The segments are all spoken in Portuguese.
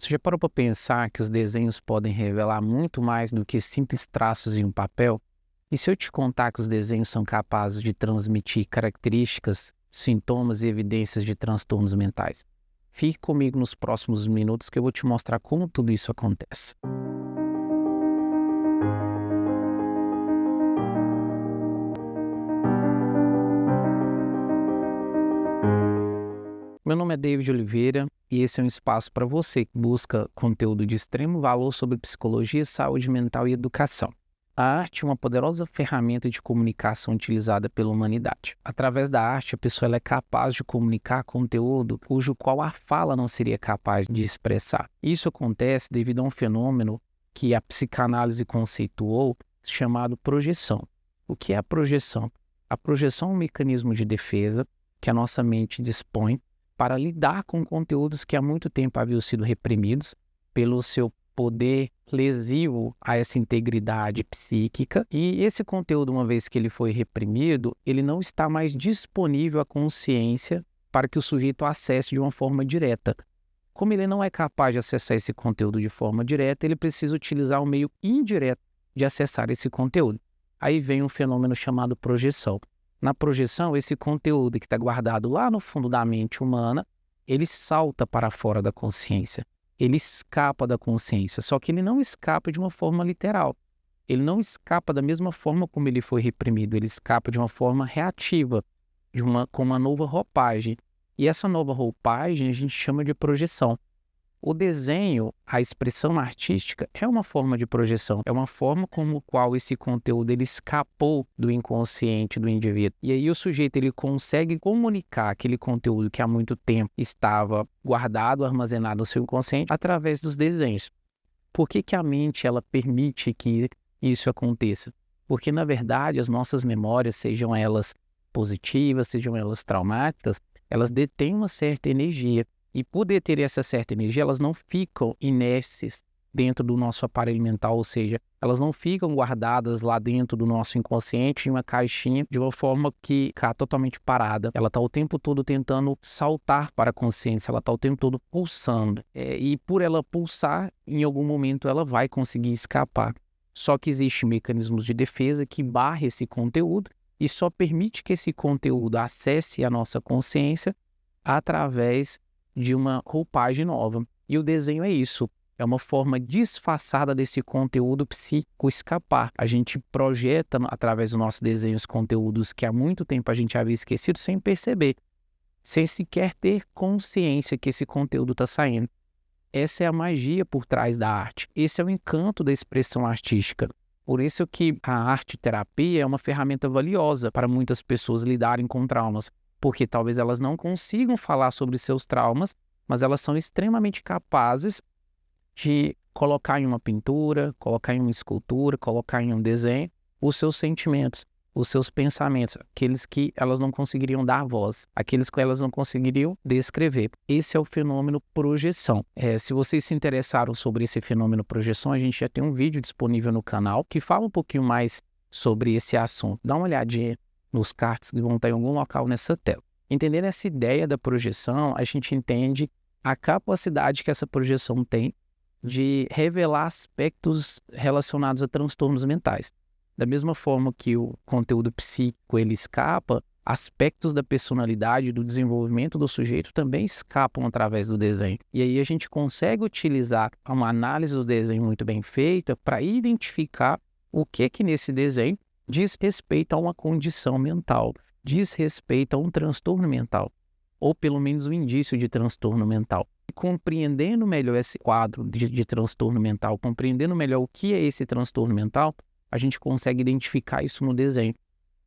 Você já parou para pensar que os desenhos podem revelar muito mais do que simples traços em um papel? E se eu te contar que os desenhos são capazes de transmitir características, sintomas e evidências de transtornos mentais? Fique comigo nos próximos minutos que eu vou te mostrar como tudo isso acontece. Meu nome é David Oliveira e esse é um espaço para você que busca conteúdo de extremo valor sobre psicologia, saúde mental e educação. A arte é uma poderosa ferramenta de comunicação utilizada pela humanidade. Através da arte, a pessoa ela é capaz de comunicar conteúdo cujo qual a fala não seria capaz de expressar. Isso acontece devido a um fenômeno que a psicanálise conceituou, chamado projeção. O que é a projeção? A projeção é um mecanismo de defesa que a nossa mente dispõe para lidar com conteúdos que há muito tempo haviam sido reprimidos pelo seu poder lesivo a essa integridade psíquica. E esse conteúdo, uma vez que ele foi reprimido, ele não está mais disponível à consciência para que o sujeito acesse de uma forma direta. Como ele não é capaz de acessar esse conteúdo de forma direta, ele precisa utilizar um meio indireto de acessar esse conteúdo. Aí vem um fenômeno chamado projeção. Na projeção, esse conteúdo que está guardado lá no fundo da mente humana, ele salta para fora da consciência. Ele escapa da consciência, só que ele não escapa de uma forma literal. Ele não escapa da mesma forma como ele foi reprimido, ele escapa de uma forma reativa, com uma nova roupagem. E essa nova roupagem a gente chama de projeção. O desenho, a expressão artística, é uma forma de projeção, é uma forma como qual esse conteúdo ele escapou do inconsciente do indivíduo. E aí o sujeito ele consegue comunicar aquele conteúdo que há muito tempo estava guardado, armazenado no seu inconsciente, através dos desenhos. Por que a mente ela permite que isso aconteça? Porque, na verdade, as nossas memórias, sejam elas positivas, sejam elas traumáticas, elas detêm uma certa energia. E por deter essa certa energia, elas não ficam inércies dentro do nosso aparelho mental, ou seja, elas não ficam guardadas lá dentro do nosso inconsciente em uma caixinha de uma forma que fica totalmente parada. Ela está o tempo todo tentando saltar para a consciência, ela está o tempo todo pulsando. E por ela pulsar, em algum momento ela vai conseguir escapar. Só que existem mecanismos de defesa que barram esse conteúdo e só permite que esse conteúdo acesse a nossa consciência através de uma roupagem nova. E o desenho é isso, é uma forma disfarçada desse conteúdo psíquico escapar. A gente projeta através dos nossos desenhos conteúdos que há muito tempo a gente havia esquecido sem perceber, sem sequer ter consciência que esse conteúdo está saindo. Essa é a magia por trás da arte. Esse é o encanto da expressão artística. Por isso que a arte-terapia é uma ferramenta valiosa para muitas pessoas lidarem com traumas, porque talvez elas não consigam falar sobre seus traumas, mas elas são extremamente capazes de colocar em uma pintura, colocar em uma escultura, colocar em um desenho os seus sentimentos, os seus pensamentos, aqueles que elas não conseguiriam dar voz, aqueles que elas não conseguiriam descrever. Esse é o fenômeno projeção. Se vocês se interessaram sobre esse fenômeno projeção, a gente já tem um vídeo disponível no canal que fala um pouquinho mais sobre esse assunto. Dá uma olhadinha nos cards que vão estar em algum local nessa tela. Entendendo essa ideia da projeção, a gente entende a capacidade que essa projeção tem de revelar aspectos relacionados a transtornos mentais. Da mesma forma que o conteúdo psíquico ele escapa, aspectos da personalidade, do desenvolvimento do sujeito também escapam através do desenho. E aí a gente consegue utilizar uma análise do desenho muito bem feita para identificar o que nesse desenho diz respeito a uma condição mental, diz respeito a um transtorno mental, ou pelo menos um indício de transtorno mental. E compreendendo melhor esse quadro de transtorno mental, compreendendo melhor o que é esse transtorno mental, a gente consegue identificar isso no desenho,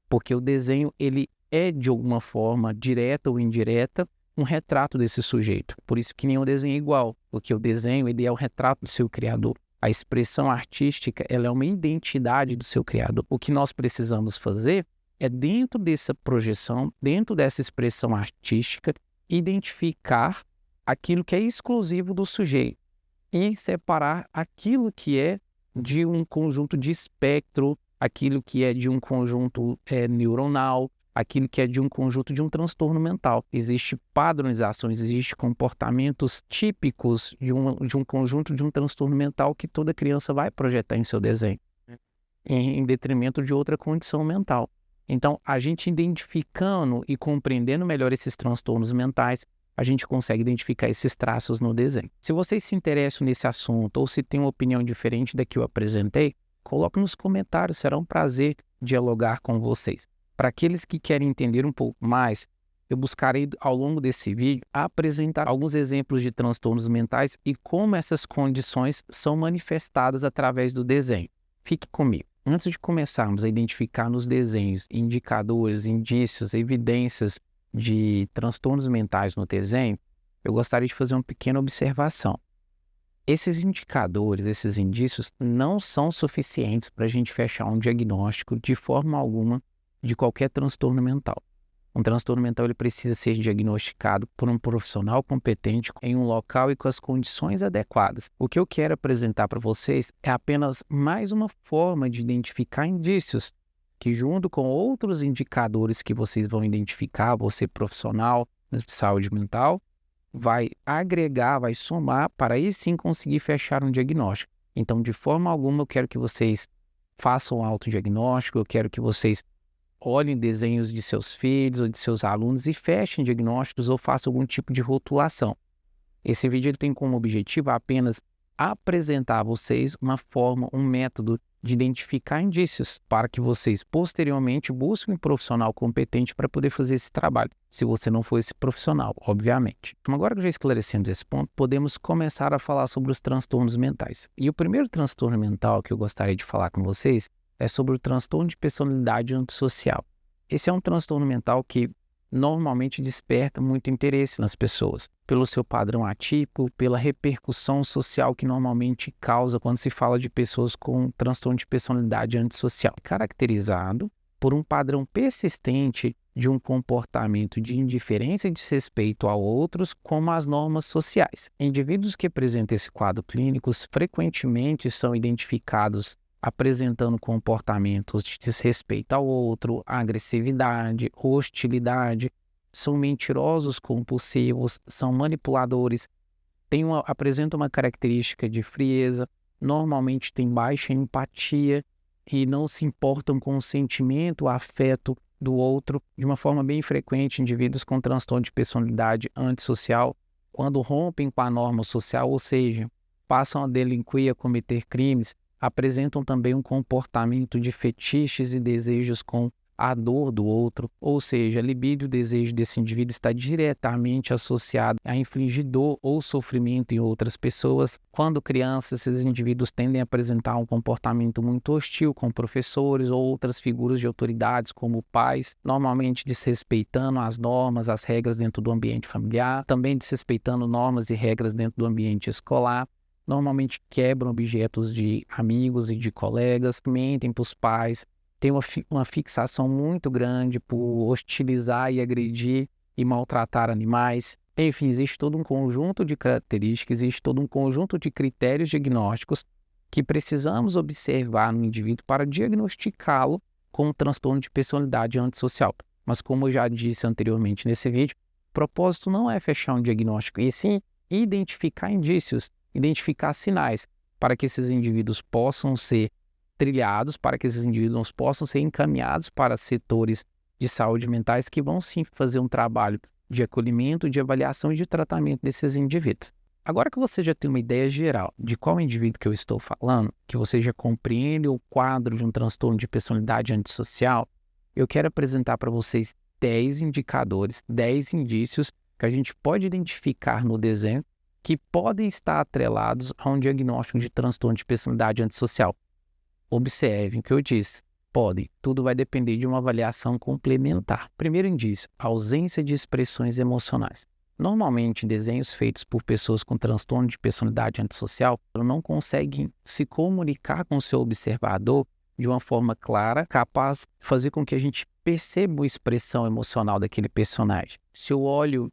porque o desenho ele é, de alguma forma, direta ou indireta, um retrato desse sujeito. Por isso que nenhum desenho é igual, porque o desenho ele é o retrato do seu criador. A expressão artística ela é uma identidade do seu criador. O que nós precisamos fazer é, dentro dessa projeção, dentro dessa expressão artística, identificar aquilo que é exclusivo do sujeito e separar aquilo que é de um conjunto de espectro, aquilo que é de um conjunto neuronal, aquilo que é de um conjunto de um transtorno mental. Existe padronizações, existe comportamentos típicos de um conjunto de um transtorno mental que toda criança vai projetar em seu desenho, em detrimento de outra condição mental. Então, a gente identificando e compreendendo melhor esses transtornos mentais, a gente consegue identificar esses traços no desenho. Se vocês se interessam nesse assunto ou se tem uma opinião diferente da que eu apresentei, coloque nos comentários, será um prazer dialogar com vocês. Para aqueles que querem entender um pouco mais, eu buscarei ao longo desse vídeo apresentar alguns exemplos de transtornos mentais e como essas condições são manifestadas através do desenho. Fique comigo. Antes de começarmos a identificar nos desenhos indicadores, indícios, evidências de transtornos mentais no desenho, eu gostaria de fazer uma pequena observação. Esses indicadores, esses indícios, não são suficientes para a gente fechar um diagnóstico de forma alguma de qualquer transtorno mental. Um transtorno mental ele precisa ser diagnosticado por um profissional competente em um local e com as condições adequadas. O que eu quero apresentar para vocês é apenas mais uma forma de identificar indícios que, junto com outros indicadores que vocês vão identificar, você profissional de saúde mental, vai agregar, vai somar para aí sim conseguir fechar um diagnóstico. Então, de forma alguma, eu quero que vocês façam um autodiagnóstico, eu quero que vocês olhem desenhos de seus filhos ou de seus alunos e fechem diagnósticos ou façam algum tipo de rotulação. Esse vídeo ele tem como objetivo apenas apresentar a vocês uma forma, um método de identificar indícios para que vocês posteriormente busquem um profissional competente para poder fazer esse trabalho, se você não for esse profissional, obviamente. Então, agora que já esclarecemos esse ponto, podemos começar a falar sobre os transtornos mentais. E o primeiro transtorno mental que eu gostaria de falar com vocês é sobre o transtorno de personalidade antissocial. Esse é um transtorno mental que normalmente desperta muito interesse nas pessoas, pelo seu padrão atípico, pela repercussão social que normalmente causa quando se fala de pessoas com transtorno de personalidade antissocial. É caracterizado por um padrão persistente de um comportamento de indiferença e desrespeito a outros, como as normas sociais. Indivíduos que apresentam esse quadro clínico frequentemente são identificados apresentando comportamentos de desrespeito ao outro, agressividade, hostilidade, são mentirosos compulsivos, são manipuladores, apresentam uma característica de frieza, normalmente têm baixa empatia e não se importam com o sentimento, o afeto do outro. De uma forma bem frequente, indivíduos com transtorno de personalidade antissocial, quando rompem com a norma social, ou seja, passam a delinquir, a cometer crimes, apresentam também um comportamento de fetiches e desejos com a dor do outro, ou seja, a libido e o desejo desse indivíduo está diretamente associado a infligir dor ou sofrimento em outras pessoas. Quando crianças, esses indivíduos tendem a apresentar um comportamento muito hostil com professores ou outras figuras de autoridades, como pais, normalmente desrespeitando as normas, as regras dentro do ambiente familiar, também desrespeitando normas e regras dentro do ambiente escolar. Normalmente quebram objetos de amigos e de colegas, mentem para os pais, têm uma fixação muito grande por hostilizar e agredir e maltratar animais. Enfim, existe todo um conjunto de características, existe todo um conjunto de critérios diagnósticos que precisamos observar no indivíduo para diagnosticá-lo com um transtorno de personalidade antissocial. Mas como eu já disse anteriormente nesse vídeo, o propósito não é fechar um diagnóstico, e sim identificar indícios, identificar sinais para que esses indivíduos possam ser trilhados, para que esses indivíduos possam ser encaminhados para setores de saúde mentais que vão sim fazer um trabalho de acolhimento, de avaliação e de tratamento desses indivíduos. Agora que você já tem uma ideia geral de qual indivíduo que eu estou falando, que você já compreende o quadro de um transtorno de personalidade antissocial, eu quero apresentar para vocês 10 indicadores, 10 indícios que a gente pode identificar no desenho que podem estar atrelados a um diagnóstico de transtorno de personalidade antissocial. Observem o que eu disse. Podem. Tudo vai depender de uma avaliação complementar. Primeiro indício, ausência de expressões emocionais. Normalmente, desenhos feitos por pessoas com transtorno de personalidade antissocial não conseguem se comunicar com o seu observador de uma forma clara, capaz de fazer com que a gente perceba a expressão emocional daquele personagem. Se eu olho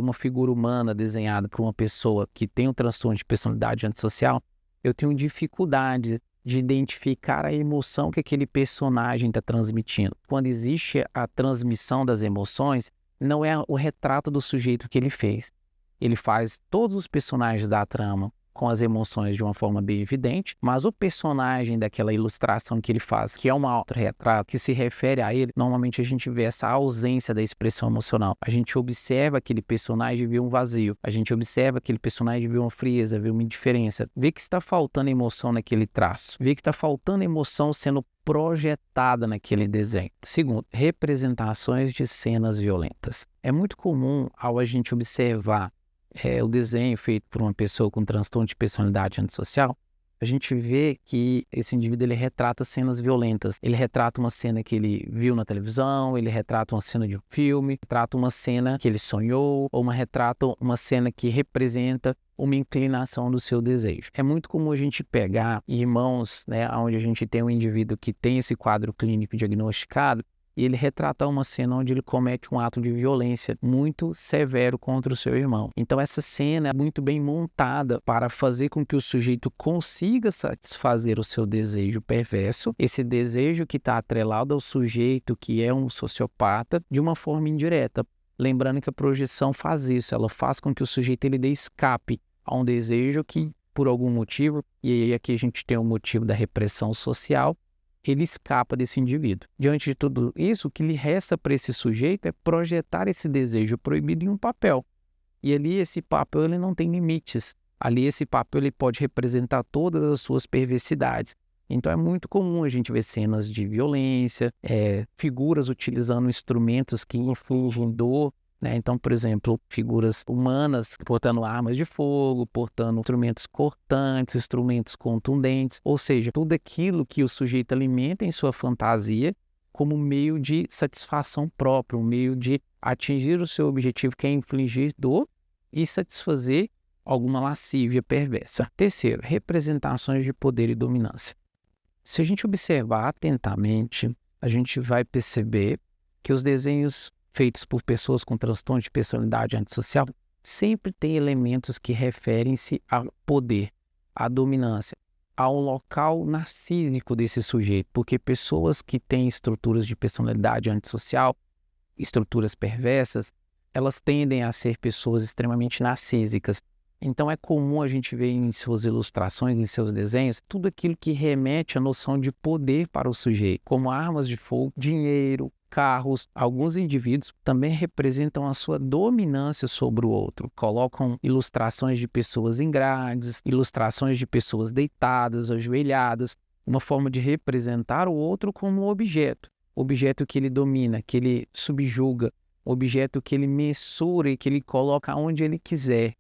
uma figura humana desenhada por uma pessoa que tem um transtorno de personalidade antissocial, eu tenho dificuldade de identificar a emoção que aquele personagem está transmitindo. Quando existe a transmissão das emoções, não é o retrato do sujeito que ele fez. Ele faz todos os personagens da trama com as emoções de uma forma bem evidente, mas o personagem daquela ilustração que ele faz, que é um autorretrato, que se refere a ele, normalmente a gente vê essa ausência da expressão emocional. A gente observa aquele personagem e vê um vazio. A gente observa aquele personagem e vê uma frieza, vê uma indiferença. Vê que está faltando emoção naquele traço. Vê que está faltando emoção sendo projetada naquele desenho. Segundo, representações de cenas violentas. É muito comum ao a gente observar o desenho feito por uma pessoa com transtorno de personalidade antissocial, a gente vê que esse indivíduo ele retrata cenas violentas. Ele retrata uma cena que ele viu na televisão, ele retrata uma cena de um filme, retrata uma cena que ele sonhou, ou retrata uma cena que representa uma inclinação do seu desejo. É muito comum a gente pegar irmãos, onde a gente tem um indivíduo que tem esse quadro clínico diagnosticado, e ele retratar uma cena onde ele comete um ato de violência muito severo contra o seu irmão. Então essa cena é muito bem montada para fazer com que o sujeito consiga satisfazer o seu desejo perverso, esse desejo que está atrelado ao sujeito que é um sociopata, de uma forma indireta. Lembrando que a projeção faz isso, ela faz com que o sujeito ele dê escape a um desejo que, por algum motivo, e aí aqui a gente tem o motivo da repressão social, ele escapa desse indivíduo. Diante de tudo isso, o que lhe resta para esse sujeito é projetar esse desejo proibido em um papel. E ali esse papel ele não tem limites. Ali esse papel ele pode representar todas as suas perversidades. Então é muito comum a gente ver cenas de violência, figuras utilizando instrumentos que infligem dor. Então, por exemplo, figuras humanas portando armas de fogo, portando instrumentos cortantes, instrumentos contundentes, ou seja, tudo aquilo que o sujeito alimenta em sua fantasia como meio de satisfação própria, um meio de atingir o seu objetivo, que é infligir dor e satisfazer alguma lascívia perversa. Terceiro, representações de poder e dominância. Se a gente observar atentamente, a gente vai perceber que os desenhos feitos por pessoas com transtorno de personalidade antissocial sempre têm elementos que referem-se ao poder, à dominância, ao local narcísico desse sujeito, porque pessoas que têm estruturas de personalidade antissocial, estruturas perversas, elas tendem a ser pessoas extremamente narcísicas. Então é comum a gente ver em suas ilustrações, em seus desenhos, tudo aquilo que remete à noção de poder para o sujeito, como armas de fogo, dinheiro, carros. Alguns indivíduos também representam a sua dominância sobre o outro. Colocam ilustrações de pessoas em grades, ilustrações de pessoas deitadas, ajoelhadas, uma forma de representar o outro como um objeto que ele domina, que ele subjuga, um objeto que ele mensura e que ele coloca onde ele quiser,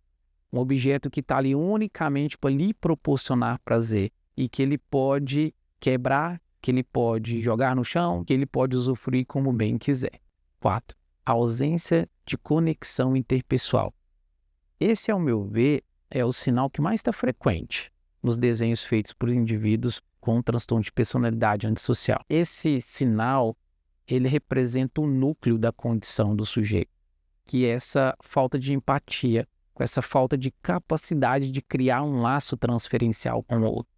um objeto que está ali unicamente para lhe proporcionar prazer e que ele pode quebrar, que ele pode jogar no chão, que ele pode usufruir como bem quiser. 4. A ausência de conexão interpessoal. Esse, ao meu ver, é o sinal que mais está frequente nos desenhos feitos por indivíduos com transtorno de personalidade antissocial. Esse sinal, ele representa o núcleo da condição do sujeito, que é essa falta de empatia, com essa falta de capacidade de criar um laço transferencial com o outro.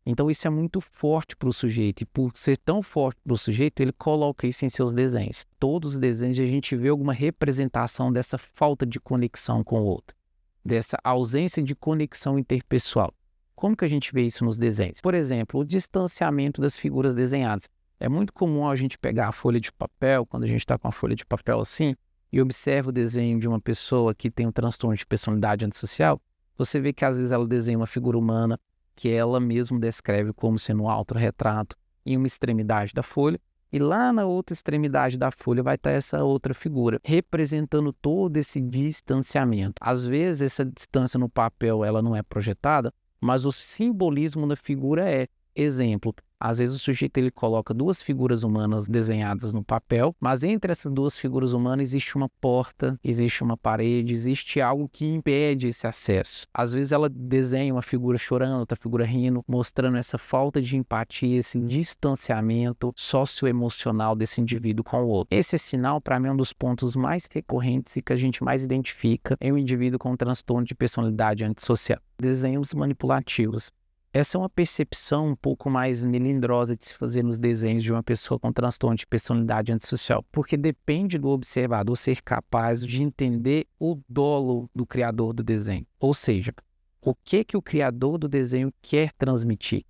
Então isso é muito forte para o sujeito, e por ser tão forte para o sujeito, ele coloca isso em seus desenhos. Todos os desenhos a gente vê alguma representação dessa falta de conexão com o outro, dessa ausência de conexão interpessoal. Como que a gente vê isso nos desenhos? Por exemplo, o distanciamento das figuras desenhadas. É muito comum a gente pegar a folha de papel, quando a gente está com a folha de papel assim, e observa o desenho de uma pessoa que tem um transtorno de personalidade antissocial, você vê que às vezes ela desenha uma figura humana, que ela mesma descreve como sendo um autorretrato em uma extremidade da folha, e lá na outra extremidade da folha vai estar essa outra figura, representando todo esse distanciamento. Às vezes essa distância no papel ela não é projetada, mas o simbolismo da figura é. Exemplo, às vezes o sujeito ele coloca duas figuras humanas desenhadas no papel, mas entre essas duas figuras humanas existe uma porta, existe uma parede, existe algo que impede esse acesso. Às vezes ela desenha uma figura chorando, outra figura rindo, mostrando essa falta de empatia, esse distanciamento socioemocional desse indivíduo com o outro. Esse sinal, para mim, é um dos pontos mais recorrentes e que a gente mais identifica em um indivíduo com transtorno de personalidade antissocial. Desenhos manipulativos. Essa é uma percepção um pouco mais melindrosa de se fazer nos desenhos de uma pessoa com transtorno de personalidade antissocial, porque depende do observador ser capaz de entender o dolo do criador do desenho. Ou seja, o que o criador do desenho quer transmitir.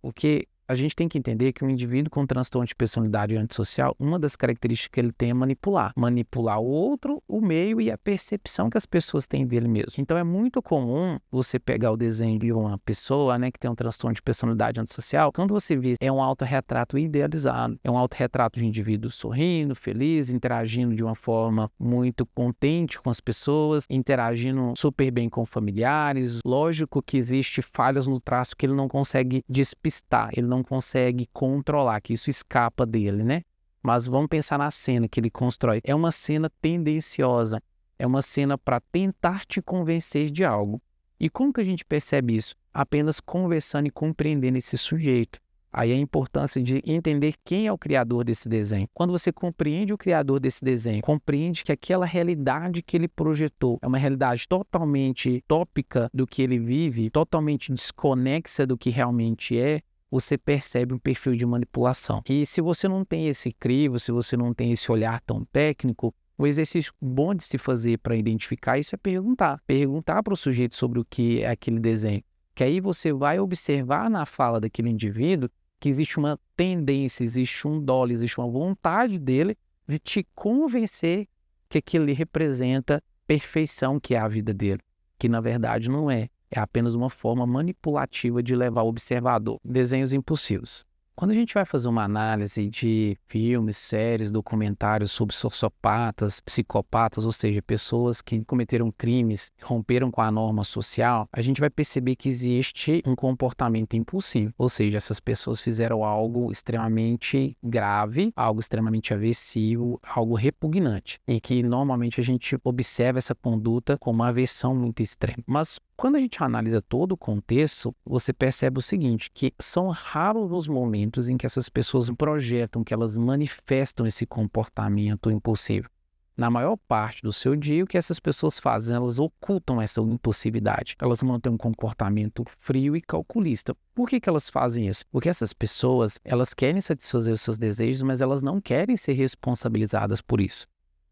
Porque a gente tem que entender que um indivíduo com transtorno de personalidade antissocial, uma das características que ele tem é manipular. Manipular o outro, o meio e a percepção que as pessoas têm dele mesmo. Então é muito comum você pegar o desenho de uma pessoa, né, que tem um transtorno de personalidade antissocial, quando você vê, é um autorretrato idealizado. É um autorretrato de um indivíduo sorrindo, feliz, interagindo de uma forma muito contente com as pessoas, interagindo super bem com familiares. Lógico que existe falhas no traço que ele não consegue despistar, ele não consegue controlar, que isso escapa dele, né? Mas vamos pensar na cena que ele constrói. É uma cena tendenciosa, é uma cena para tentar te convencer de algo. E como que a gente percebe isso? Apenas conversando e compreendendo esse sujeito. Aí a importância de entender quem é o criador desse desenho. Quando você compreende o criador desse desenho, compreende que aquela realidade que ele projetou é uma realidade totalmente tópica do que ele vive, totalmente desconexa do que realmente é, você percebe um perfil de manipulação. E se você não tem esse crivo, se você não tem esse olhar tão técnico, o exercício bom de se fazer para identificar isso é perguntar. Perguntar para o sujeito sobre o que é aquele desenho. Que aí você vai observar na fala daquele indivíduo que existe uma tendência, existe um dolo, existe uma vontade dele de te convencer que aquilo ali representa perfeição, que é a vida dele. Que na verdade não é. É apenas uma forma manipulativa de levar o observador. Desenhos impulsivos. Quando a gente vai fazer uma análise de filmes, séries, documentários sobre sociopatas, psicopatas, ou seja, pessoas que cometeram crimes, romperam com a norma social, a gente vai perceber que existe um comportamento impulsivo. Ou seja, essas pessoas fizeram algo extremamente grave, algo extremamente aversivo, algo repugnante. E que normalmente a gente observa essa conduta com uma aversão muito extrema. Mas quando a gente analisa todo o contexto, você percebe o seguinte, que são raros os momentos em que essas pessoas projetam, que elas manifestam esse comportamento impulsivo. Na maior parte do seu dia, o que essas pessoas fazem? Elas ocultam essa impulsividade. Elas mantêm um comportamento frio e calculista. Por que elas fazem isso? Porque essas pessoas, elas querem satisfazer os seus desejos, mas elas não querem ser responsabilizadas por isso.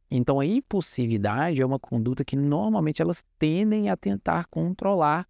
Então, a impulsividade é uma conduta que normalmente elas tendem a tentar controlar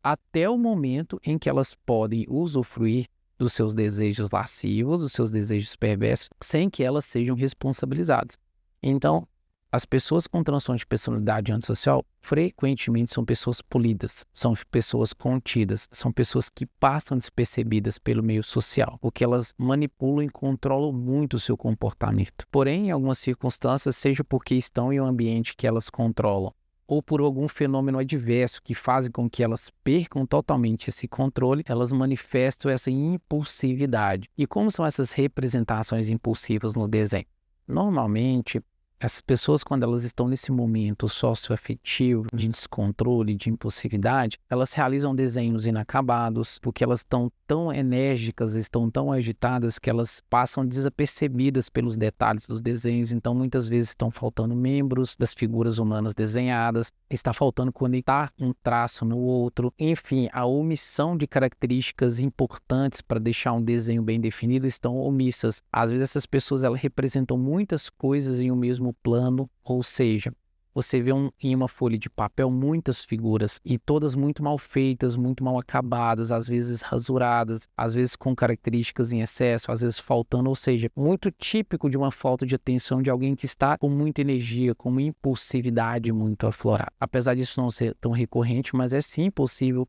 até o momento em que elas podem usufruir dos seus desejos lascivos, dos seus desejos perversos, sem que elas sejam responsabilizadas. Então, as pessoas com transtorno de personalidade antissocial frequentemente são pessoas polidas, são pessoas contidas, são pessoas que passam despercebidas pelo meio social, porque elas manipulam e controlam muito o seu comportamento. Porém, em algumas circunstâncias, seja porque estão em um ambiente que elas controlam, ou por algum fenômeno adverso que faz com que elas percam totalmente esse controle, elas manifestam essa impulsividade. E como são essas representações impulsivas no desenho? Normalmente, as pessoas, quando elas estão nesse momento socioafetivo, de descontrole, de impulsividade, elas realizam desenhos inacabados, porque elas estão tão enérgicas, estão tão agitadas, que elas passam desapercebidas pelos detalhes dos desenhos. Então, muitas vezes estão faltando membros das figuras humanas desenhadas, está faltando conectar um traço no outro. Enfim, a omissão de características importantes para deixar um desenho bem definido estão omissas. Às vezes, essas pessoas elas representam muitas coisas em um mesmo plano, ou seja, você vê em uma folha de papel muitas figuras e todas muito mal feitas, muito mal acabadas, às vezes rasuradas, às vezes com características em excesso, às vezes faltando, ou seja, muito típico de uma falta de atenção de alguém que está com muita energia, com uma impulsividade muito aflorada. Apesar disso não ser tão recorrente, mas é sim possível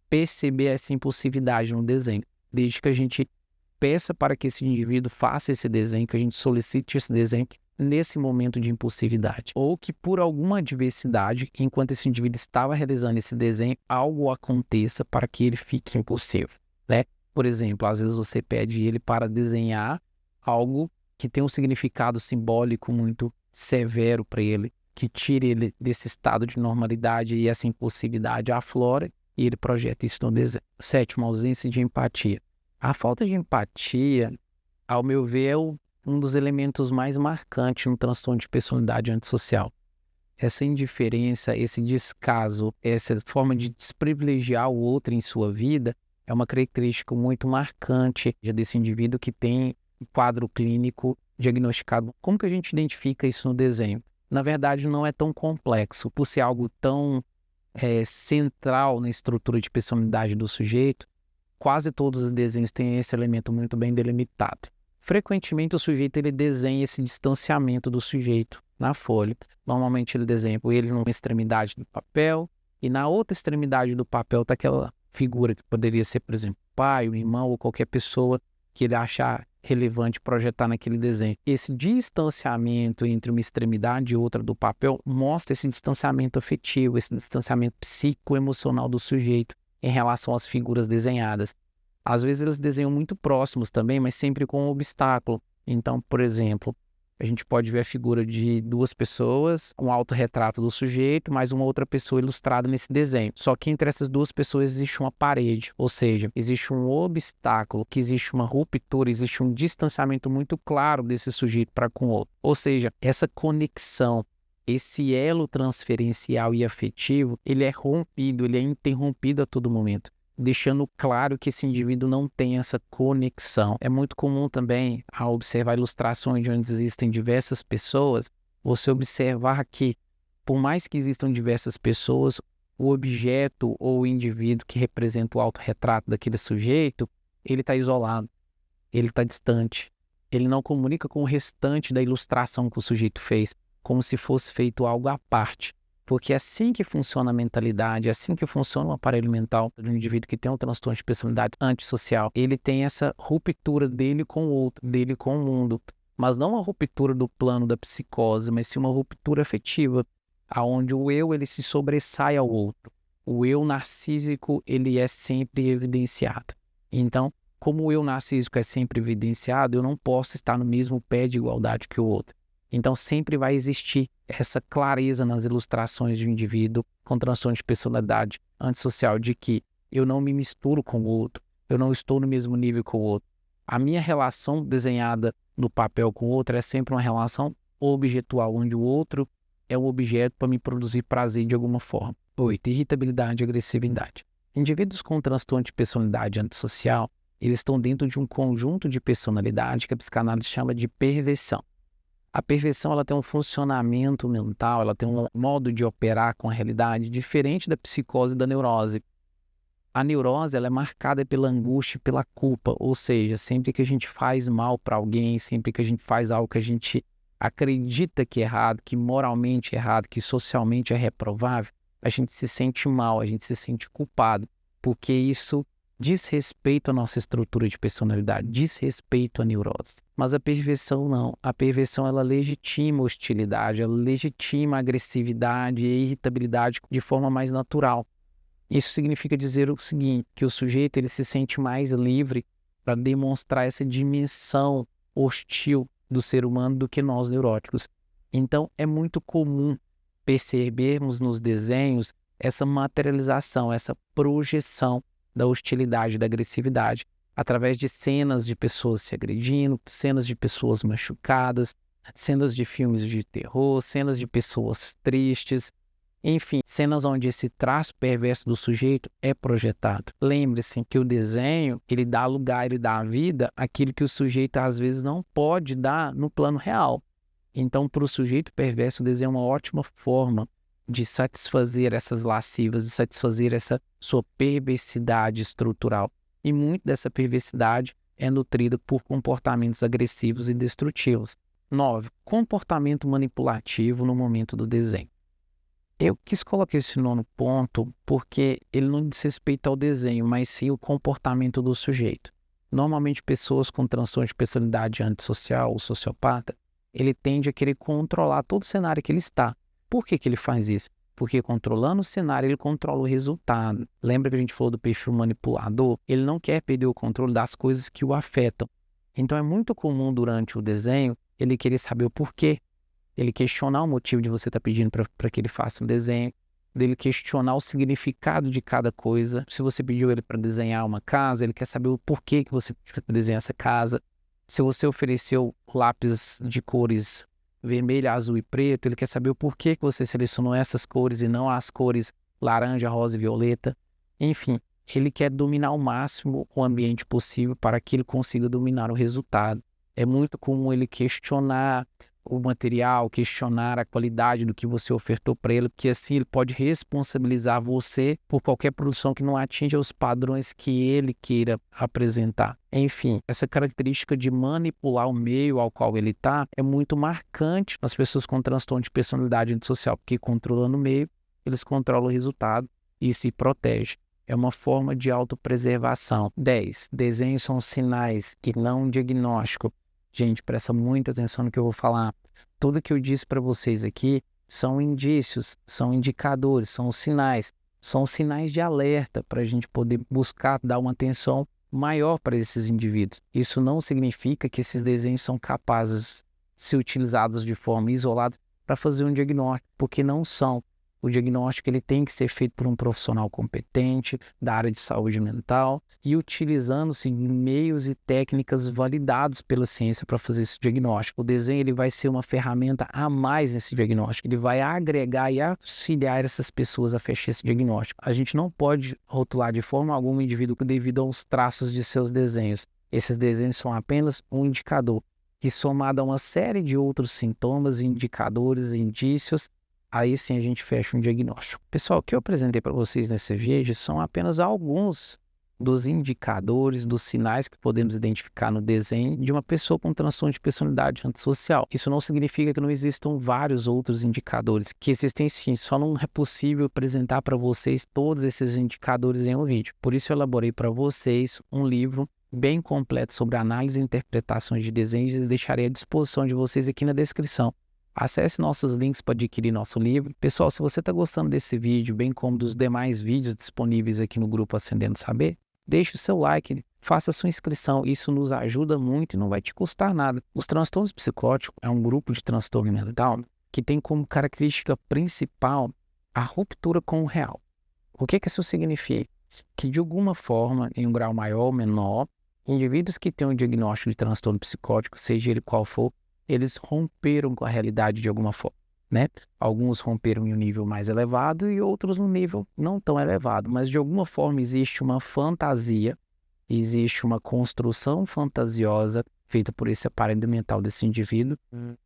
perceber essa impulsividade no desenho, desde que a gente peça para que esse indivíduo faça esse desenho, que a gente solicite esse desenho nesse momento de impulsividade, ou que por alguma adversidade, enquanto esse indivíduo estava realizando esse desenho, algo aconteça para que ele fique impulsivo, né? Por exemplo, às vezes você pede ele para desenhar algo que tem um significado simbólico muito severo para ele, que tire ele desse estado de normalidade e essa impulsividade aflora e ele projeta isso no desenho. Sétimo, ausência de empatia. A falta de empatia, ao meu ver, é um dos elementos mais marcantes no transtorno de personalidade antissocial. Essa indiferença, esse descaso, essa forma de desprivilegiar o outro em sua vida é uma característica muito marcante desse indivíduo que tem um quadro clínico diagnosticado. Como que a gente identifica isso no desenho? Na verdade, não é tão complexo, por ser algo tão central na estrutura de personalidade do sujeito. Quase todos os desenhos têm esse elemento muito bem delimitado. Frequentemente o sujeito ele desenha esse distanciamento do sujeito na folha. Normalmente ele desenha ele numa extremidade do papel e na outra extremidade do papel está aquela figura que poderia ser, por exemplo, pai, o irmão ou qualquer pessoa que ele achar relevante projetar naquele desenho. Esse distanciamento entre uma extremidade e outra do papel mostra esse distanciamento afetivo, esse distanciamento psicoemocional do sujeito em relação às figuras desenhadas. Às vezes eles desenham muito próximos também, mas sempre com um obstáculo. Então, por exemplo, a gente pode ver a figura de duas pessoas, um autorretrato do sujeito, mais uma outra pessoa ilustrada nesse desenho. Só que entre essas duas pessoas existe uma parede, ou seja, existe um obstáculo, que existe uma ruptura, existe um distanciamento muito claro desse sujeito para com o outro. Ou seja, essa conexão, esse elo transferencial e afetivo, ele é rompido, ele é interrompido a todo momento, deixando claro que esse indivíduo não tem essa conexão. É muito comum também, ao observar ilustrações de onde existem diversas pessoas, você observar que, por mais que existam diversas pessoas, o objeto ou o indivíduo que representa o autorretrato daquele sujeito, ele está isolado, ele está distante, ele não comunica com o restante da ilustração que o sujeito fez, como se fosse feito algo à parte. Porque é assim que funciona a mentalidade, é assim que funciona o aparelho mental do indivíduo que tem um transtorno de personalidade antissocial. Ele tem essa ruptura dele com o outro, dele com o mundo. Mas não uma ruptura do plano da psicose, mas sim uma ruptura afetiva, aonde o eu ele se sobressai ao outro. O eu narcísico ele é sempre evidenciado. Então, como o eu narcísico é sempre evidenciado, eu não posso estar no mesmo pé de igualdade que o outro. Então sempre vai existir essa clareza nas ilustrações de um indivíduo com transtorno de personalidade antissocial de que eu não me misturo com o outro, eu não estou no mesmo nível que o outro. A minha relação desenhada no papel com o outro é sempre uma relação objetual, onde o outro é um objeto para me produzir prazer de alguma forma. 8. Irritabilidade e agressividade. Indivíduos com transtorno de personalidade antissocial, eles estão dentro de um conjunto de personalidade que a psicanálise chama de perversão. A perversão ela tem um funcionamento mental, ela tem um modo de operar com a realidade diferente da psicose e da neurose. A neurose ela é marcada pela angústia e pela culpa, ou seja, sempre que a gente faz mal para alguém, sempre que a gente faz algo que a gente acredita que é errado, que moralmente é errado, que socialmente é reprovável, a gente se sente mal, a gente se sente culpado, porque isso diz respeito à nossa estrutura de personalidade, diz respeito à neurose. Mas a perversão não. A perversão ela legitima a hostilidade, ela legitima a agressividade e a irritabilidade de forma mais natural. Isso significa dizer o seguinte, que o sujeito ele se sente mais livre para demonstrar essa dimensão hostil do ser humano do que nós neuróticos. Então é muito comum percebermos nos desenhos essa materialização, essa projeção da hostilidade, da agressividade, através de cenas de pessoas se agredindo, cenas de pessoas machucadas, cenas de filmes de terror, cenas de pessoas tristes, enfim, cenas onde esse traço perverso do sujeito é projetado. Lembre-se que o desenho, ele dá lugar, ele dá vida àquilo que o sujeito às vezes não pode dar no plano real. Então, para o sujeito perverso, o desenho é uma ótima forma de satisfazer essas lascivas, de satisfazer essa sua perversidade estrutural. E muito dessa perversidade é nutrida por comportamentos agressivos e destrutivos. 9. Comportamento manipulativo no momento do desenho. Eu quis colocar esse 9º ponto porque ele não diz respeito ao desenho, mas sim o comportamento do sujeito. Normalmente, pessoas com transtorno de personalidade antissocial ou sociopata, ele tende a querer controlar todo o cenário que ele está. Por que ele faz isso? Porque controlando o cenário, ele controla o resultado. Lembra que a gente falou do perfil manipulador? Ele não quer perder o controle das coisas que o afetam. Então é muito comum durante o desenho ele querer saber o porquê. Ele questionar o motivo de você estar pedindo para que ele faça um desenho. Dele questionar o significado de cada coisa. Se você pediu ele para desenhar uma casa, ele quer saber o porquê que você pediu para desenhar essa casa. Se você ofereceu lápis de cores vermelho, azul e preto, ele quer saber o porquê que você selecionou essas cores e não as cores laranja, rosa e violeta. Enfim, ele quer dominar ao máximo o ambiente possível para que ele consiga dominar o resultado. É muito comum ele questionar o material, questionar a qualidade do que você ofertou para ele, porque assim ele pode responsabilizar você por qualquer produção que não atinja os padrões que ele queira apresentar. Enfim, essa característica de manipular o meio ao qual ele está é muito marcante nas pessoas com transtorno de personalidade antissocial, porque controlando o meio, eles controlam o resultado e se protegem. É uma forma de autopreservação. 10. Desenhos são sinais e não um diagnóstico. Gente, presta muita atenção no que eu vou falar. Tudo que eu disse para vocês aqui são indícios, são indicadores, são sinais de alerta para a gente poder buscar dar uma atenção maior para esses indivíduos. Isso não significa que esses desenhos são capazes de ser utilizados de forma isolada para fazer um diagnóstico, porque não são. O diagnóstico ele tem que ser feito por um profissional competente da área de saúde mental e utilizando-se meios e técnicas validados pela ciência para fazer esse diagnóstico. O desenho ele vai ser uma ferramenta a mais nesse diagnóstico. Ele vai agregar e auxiliar essas pessoas a fechar esse diagnóstico. A gente não pode rotular de forma alguma o indivíduo devido aos traços de seus desenhos. Esses desenhos são apenas um indicador que, somado a uma série de outros sintomas, indicadores, indícios, aí sim a gente fecha um diagnóstico. Pessoal, o que eu apresentei para vocês nesse vídeo são apenas alguns dos indicadores, dos sinais que podemos identificar no desenho de uma pessoa com transtorno de personalidade antissocial. Isso não significa que não existam vários outros indicadores, que existem sim, só não é possível apresentar para vocês todos esses indicadores em um vídeo. Por isso eu elaborei para vocês um livro bem completo sobre análise e interpretações de desenhos e deixarei à disposição de vocês aqui na descrição. Acesse nossos links para adquirir nosso livro. Pessoal, se você está gostando desse vídeo, bem como dos demais vídeos disponíveis aqui no grupo Ascendendo Saber, deixe o seu like, faça a sua inscrição. Isso nos ajuda muito e não vai te custar nada. Os transtornos psicóticos é um grupo de transtorno mental que tem como característica principal a ruptura com o real. O que isso significa? Que de alguma forma, em um grau maior ou menor, indivíduos que têm um diagnóstico de transtorno psicótico, seja ele qual for, eles romperam com a realidade de alguma forma, né? Alguns romperam em um nível mais elevado e outros num nível não tão elevado, mas de alguma forma existe uma fantasia, existe uma construção fantasiosa feita por esse aparelho mental desse indivíduo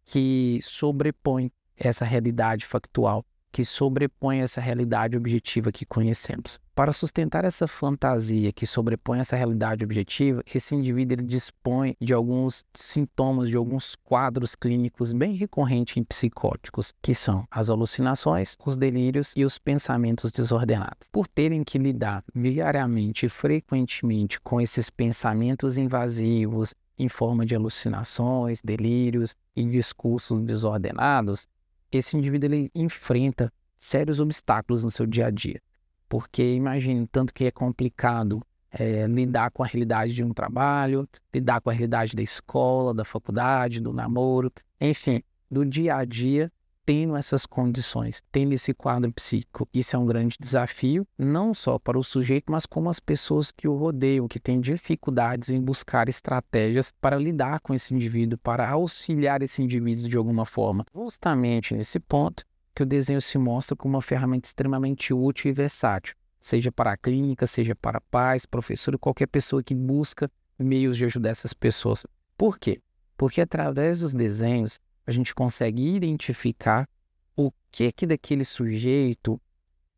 que sobrepõe essa realidade factual, que sobrepõe essa realidade objetiva que conhecemos. Para sustentar essa fantasia que sobrepõe essa realidade objetiva, esse indivíduo ele dispõe de alguns sintomas, de alguns quadros clínicos bem recorrentes em psicóticos, que são as alucinações, os delírios e os pensamentos desordenados. Por terem que lidar diariamente e frequentemente com esses pensamentos invasivos em forma de alucinações, delírios e discursos desordenados, esse indivíduo ele enfrenta sérios obstáculos no seu dia a dia. Porque imagine, tanto que é complicado lidar com a realidade de um trabalho, lidar com a realidade da escola, da faculdade, do namoro, enfim, do dia a dia, tendo essas condições, tendo esse quadro psíquico. Isso é um grande desafio, não só para o sujeito, mas como as pessoas que o rodeiam, que têm dificuldades em buscar estratégias para lidar com esse indivíduo, para auxiliar esse indivíduo de alguma forma. Justamente nesse ponto que o desenho se mostra como uma ferramenta extremamente útil e versátil, seja para a clínica, seja para pais, professor e qualquer pessoa que busca meios de ajudar essas pessoas. Por quê? Porque através dos desenhos a gente consegue identificar o que daquele sujeito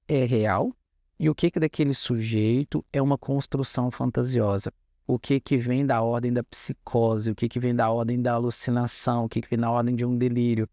é real e o que daquele sujeito é uma construção fantasiosa. O que vem da ordem da psicose, o que vem da ordem da alucinação, o que vem da ordem de um delírio.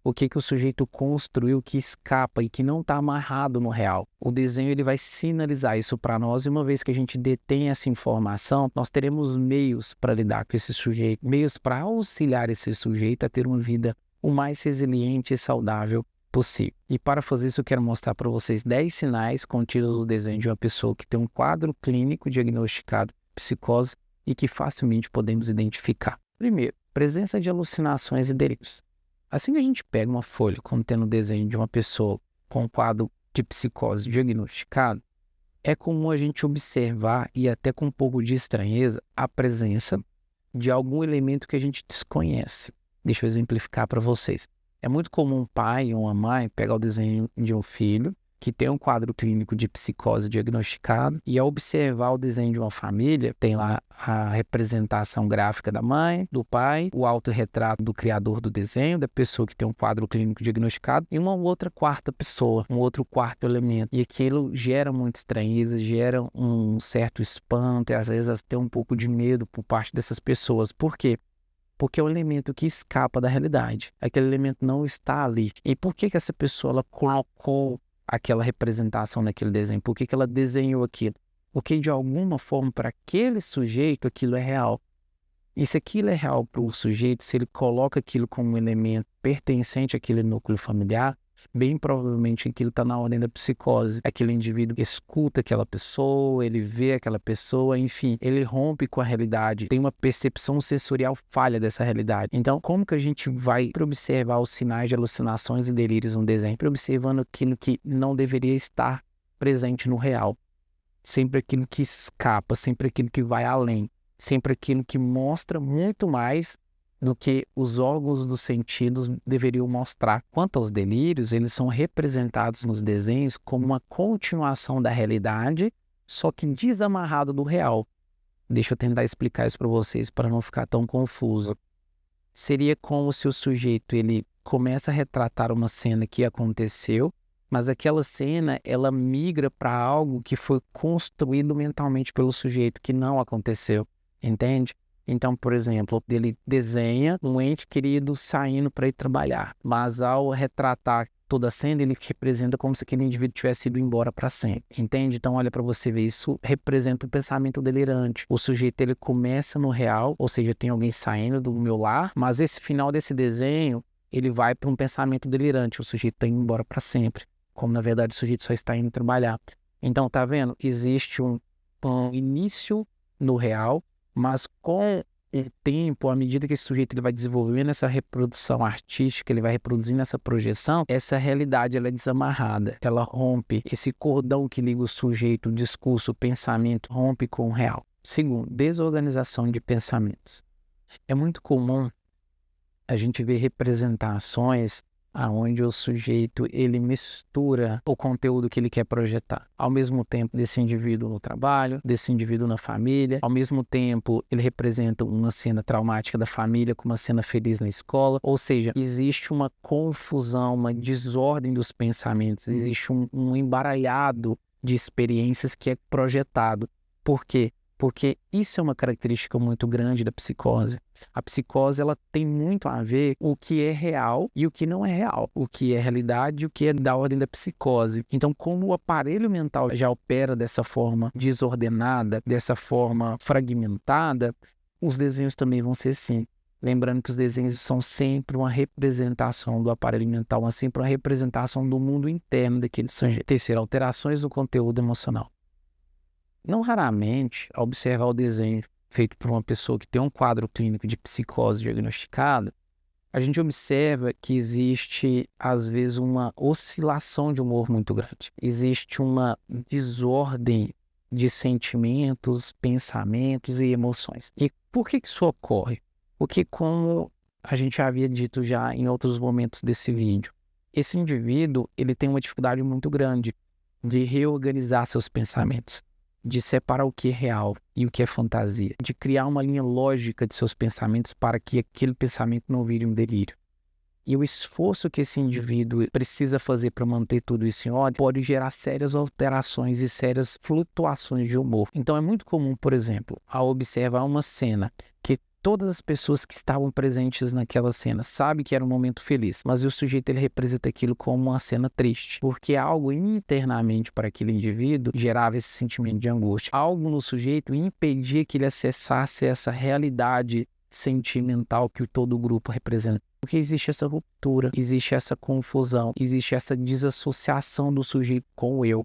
O que o sujeito construiu que escapa e que não está amarrado no real. O desenho ele vai sinalizar isso para nós e uma vez que a gente detém essa informação, nós teremos meios para lidar com esse sujeito, meios para auxiliar esse sujeito a ter uma vida o mais resiliente e saudável possível. E para fazer isso eu quero mostrar para vocês 10 sinais contidos no desenho de uma pessoa que tem um quadro clínico diagnosticado de psicose e que facilmente podemos identificar. Primeiro, presença de alucinações e delírios. Assim que a gente pega uma folha contendo o desenho de uma pessoa com um quadro de psicose diagnosticado, é comum a gente observar, e até com um pouco de estranheza, a presença de algum elemento que a gente desconhece. Deixa eu exemplificar para vocês. É muito comum um pai ou uma mãe pegar o desenho de um filho que tem um quadro clínico de psicose diagnosticado, e ao observar o desenho de uma família, tem lá a representação gráfica da mãe, do pai, o autorretrato do criador do desenho, da pessoa que tem um quadro clínico diagnosticado, e uma outra quarta pessoa, um outro quarto elemento. E aquilo gera muita estranheza, gera um certo espanto, e às vezes até um pouco de medo por parte dessas pessoas. Por quê? Porque é um elemento que escapa da realidade. Aquele elemento não está ali. E por que essa pessoa ela colocou aquela representação naquele desenho? Por que ela desenhou aquilo? Porque de alguma forma para aquele sujeito aquilo é real. E se aquilo é real para o sujeito, se ele coloca aquilo como um elemento pertencente àquele núcleo familiar, bem provavelmente aquilo está na ordem da psicose. Aquele indivíduo escuta aquela pessoa, ele vê aquela pessoa, enfim, ele rompe com a realidade, tem uma percepção sensorial falha dessa realidade. Então, como que a gente vai observar os sinais de alucinações e delírios no desenho? Observando aquilo que não deveria estar presente no real. Sempre aquilo que escapa, sempre aquilo que vai além, sempre aquilo que mostra muito mais do que os órgãos dos sentidos deveriam mostrar. Quanto aos delírios, eles são representados nos desenhos como uma continuação da realidade, só que desamarrado do real. Deixa eu tentar explicar isso para vocês, para não ficar tão confuso. Seria como se o sujeito ele começa a retratar uma cena que aconteceu, mas aquela cena ela migra para algo que foi construído mentalmente pelo sujeito, que não aconteceu, entende? Então, por exemplo, ele desenha um ente querido saindo para ir trabalhar, mas ao retratar toda a cena, ele representa como se aquele indivíduo tivesse ido embora para sempre, entende? Então, olha para você ver, isso representa o pensamento delirante. O sujeito, ele começa no real, ou seja, tem alguém saindo do meu lar, mas esse final desse desenho, ele vai para um pensamento delirante, o sujeito está indo embora para sempre, como na verdade o sujeito só está indo trabalhar. Então, tá vendo? Existe um início no real, mas com o tempo, à medida que esse sujeito ele vai desenvolvendo essa reprodução artística, ele vai reproduzindo essa projeção, essa realidade ela é desamarrada, ela rompe, esse cordão que liga o sujeito, o discurso, o pensamento, rompe com o real. Segundo, desorganização de pensamentos. É muito comum a gente ver representações aonde o sujeito ele mistura o conteúdo que ele quer projetar. Ao mesmo tempo desse indivíduo no trabalho, desse indivíduo na família, ao mesmo tempo ele representa uma cena traumática da família com uma cena feliz na escola, ou seja, existe uma confusão, uma desordem dos pensamentos, existe um embaralhado de experiências que é projetado. Por quê? Porque isso é uma característica muito grande da psicose. A psicose ela tem muito a ver com o que é real e o que não é real, o que é realidade e o que é da ordem da psicose. Então, como o aparelho mental já opera dessa forma desordenada, dessa forma fragmentada, os desenhos também vão ser assim. Lembrando que os desenhos são sempre uma representação do aparelho mental, mas sempre uma representação do mundo interno daquele sujeito. Terceiro, alterações do conteúdo emocional. Não raramente, ao observar o desenho feito por uma pessoa que tem um quadro clínico de psicose diagnosticado, a gente observa que existe, às vezes, uma oscilação de humor muito grande. Existe uma desordem de sentimentos, pensamentos e emoções. E por que isso ocorre? Porque, como a gente havia dito já em outros momentos desse vídeo, esse indivíduo ele tem uma dificuldade muito grande de reorganizar seus pensamentos, de separar o que é real e o que é fantasia, de criar uma linha lógica de seus pensamentos para que aquele pensamento não vire um delírio. E o esforço que esse indivíduo precisa fazer para manter tudo isso em ordem pode gerar sérias alterações e sérias flutuações de humor. Então é muito comum, por exemplo, ao observar uma cena que todas as pessoas que estavam presentes naquela cena sabem que era um momento feliz, mas o sujeito ele representa aquilo como uma cena triste, porque algo internamente para aquele indivíduo gerava esse sentimento de angústia. Algo no sujeito impedia que ele acessasse essa realidade sentimental que todo o grupo representa. Porque existe essa ruptura, existe essa confusão, existe essa desassociação do sujeito com o eu.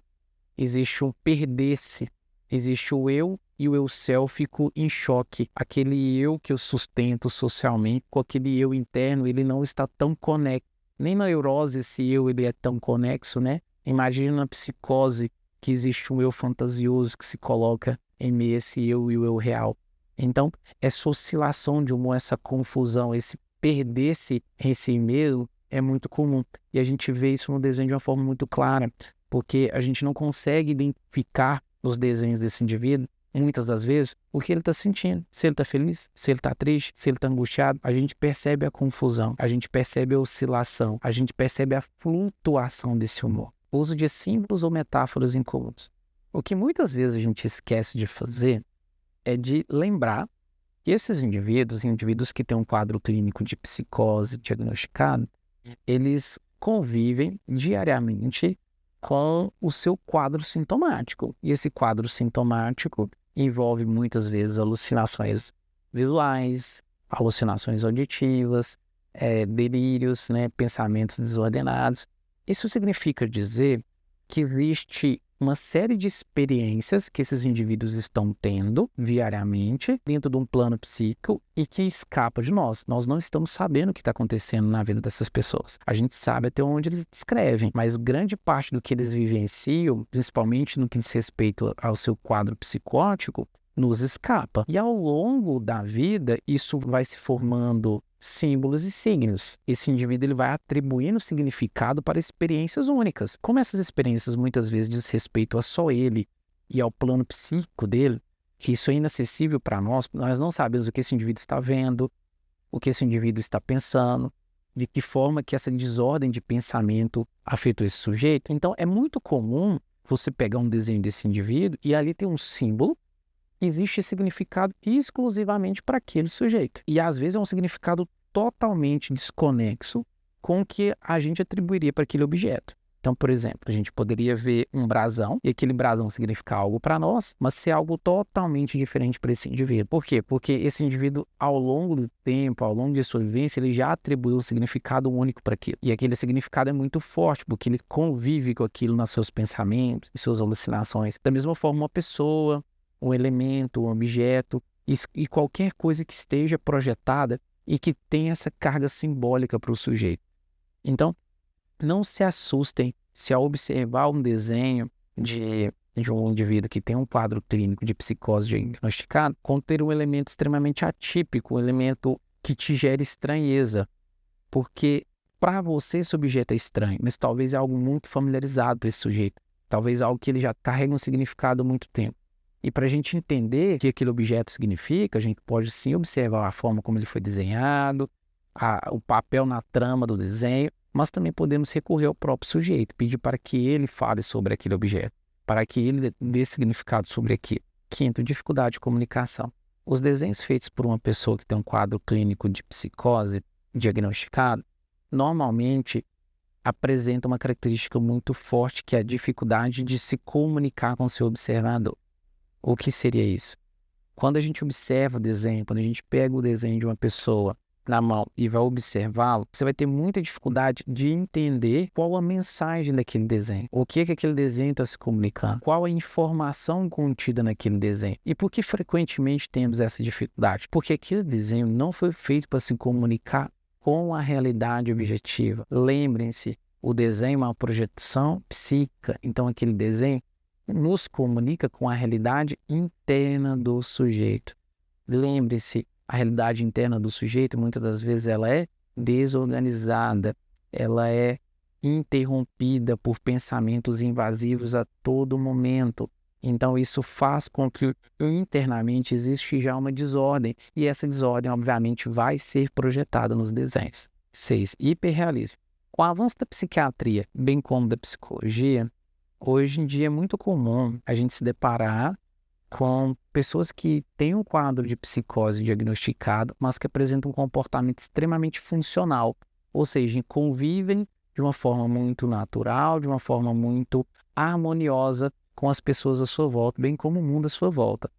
Existe um perder-se, existe o eu e o eu selfico em choque. Aquele eu que eu sustento socialmente, com aquele eu interno, ele não está tão conecto. Nem na neurose esse eu ele é tão conexo, né? Imagina na psicose que existe um eu fantasioso que se coloca em meio a esse eu e o eu real. Então, essa oscilação de humor, essa confusão, esse perder-se em si mesmo é muito comum. E a gente vê isso no desenho de uma forma muito clara. porque a gente não consegue identificar nos desenhos desse indivíduo, muitas das vezes, o que ele está sentindo. Se ele está feliz, se ele está triste, se ele está angustiado, a gente percebe a confusão, a gente percebe a oscilação, a gente percebe a flutuação desse humor. O uso de símbolos ou metáforas incomuns. O que muitas vezes a gente esquece de fazer é de lembrar que esses indivíduos que têm um quadro clínico de psicose diagnosticado, eles convivem diariamente com o seu quadro sintomático. E esse quadro sintomático envolve muitas vezes alucinações visuais, alucinações auditivas, delírios, né, pensamentos desordenados. Isso significa dizer que existe uma série de experiências que esses indivíduos estão tendo diariamente dentro de um plano psíquico e que escapa de nós. Nós não estamos sabendo o que está acontecendo na vida dessas pessoas. A gente sabe até onde eles descrevem, mas grande parte do que eles vivenciam, principalmente no que diz respeito ao seu quadro psicótico, nos escapa. E ao longo da vida, isso vai se formando símbolos e signos. Esse indivíduo ele vai atribuindo significado para experiências únicas. Como essas experiências muitas vezes diz respeito a só ele e ao plano psíquico dele, isso é inacessível para nós não sabemos o que esse indivíduo está vendo, o que esse indivíduo está pensando, de que forma que essa desordem de pensamento afetou esse sujeito. Então é muito comum você pegar um desenho desse indivíduo e ali tem um símbolo. Existe significado exclusivamente para aquele sujeito. E às vezes é um significado totalmente desconexo com o que a gente atribuiria para aquele objeto. Então, por exemplo, a gente poderia ver um brasão e aquele brasão significar algo para nós, mas ser algo totalmente diferente para esse indivíduo. Por quê? Porque esse indivíduo, ao longo do tempo, ao longo de sua vivência, ele já atribuiu um significado único para aquilo. E aquele significado é muito forte, porque ele convive com aquilo nos seus pensamentos e suas alucinações. Da mesma forma, uma pessoa, um elemento, um objeto e qualquer coisa que esteja projetada e que tenha essa carga simbólica para o sujeito. Então, não se assustem se ao observar um desenho de um indivíduo que tem um quadro clínico de psicose diagnosticado, conter um elemento extremamente atípico, um elemento que te gere estranheza, porque para você esse objeto é estranho, mas talvez é algo muito familiarizado para esse sujeito, talvez algo que ele já carrega um significado há muito tempo. E para a gente entender o que aquele objeto significa, a gente pode sim observar a forma como ele foi desenhado, o papel na trama do desenho, mas também podemos recorrer ao próprio sujeito, pedir para que ele fale sobre aquele objeto, para que ele dê significado sobre aquilo. Quinto, dificuldade de comunicação. Os desenhos feitos por uma pessoa que tem um quadro clínico de psicose diagnosticado, normalmente apresentam uma característica muito forte, que é a dificuldade de se comunicar com seu observador. O que seria isso? Quando a gente observa o desenho, quando a gente pega o desenho de uma pessoa na mão e vai observá-lo, você vai ter muita dificuldade de entender qual a mensagem daquele desenho, o que aquele desenho está se comunicando, qual a informação contida naquele desenho. E por que frequentemente temos essa dificuldade? Porque aquele desenho não foi feito para se comunicar com a realidade objetiva. Lembrem-se, o desenho é uma projeção psíquica, então aquele desenho nos comunica com a realidade interna do sujeito. Lembre-se, a realidade interna do sujeito, muitas das vezes, ela é desorganizada, ela é interrompida por pensamentos invasivos a todo momento. Então, isso faz com que internamente existe já uma desordem, e essa desordem, obviamente, vai ser projetada nos desenhos. 6. Hiperrealismo. Com o avanço da psiquiatria, bem como da psicologia, hoje em dia é muito comum a gente se deparar com pessoas que têm um quadro de psicose diagnosticado, mas que apresentam um comportamento extremamente funcional, ou seja, convivem de uma forma muito natural, de uma forma muito harmoniosa com as pessoas à sua volta, bem como o mundo à sua volta.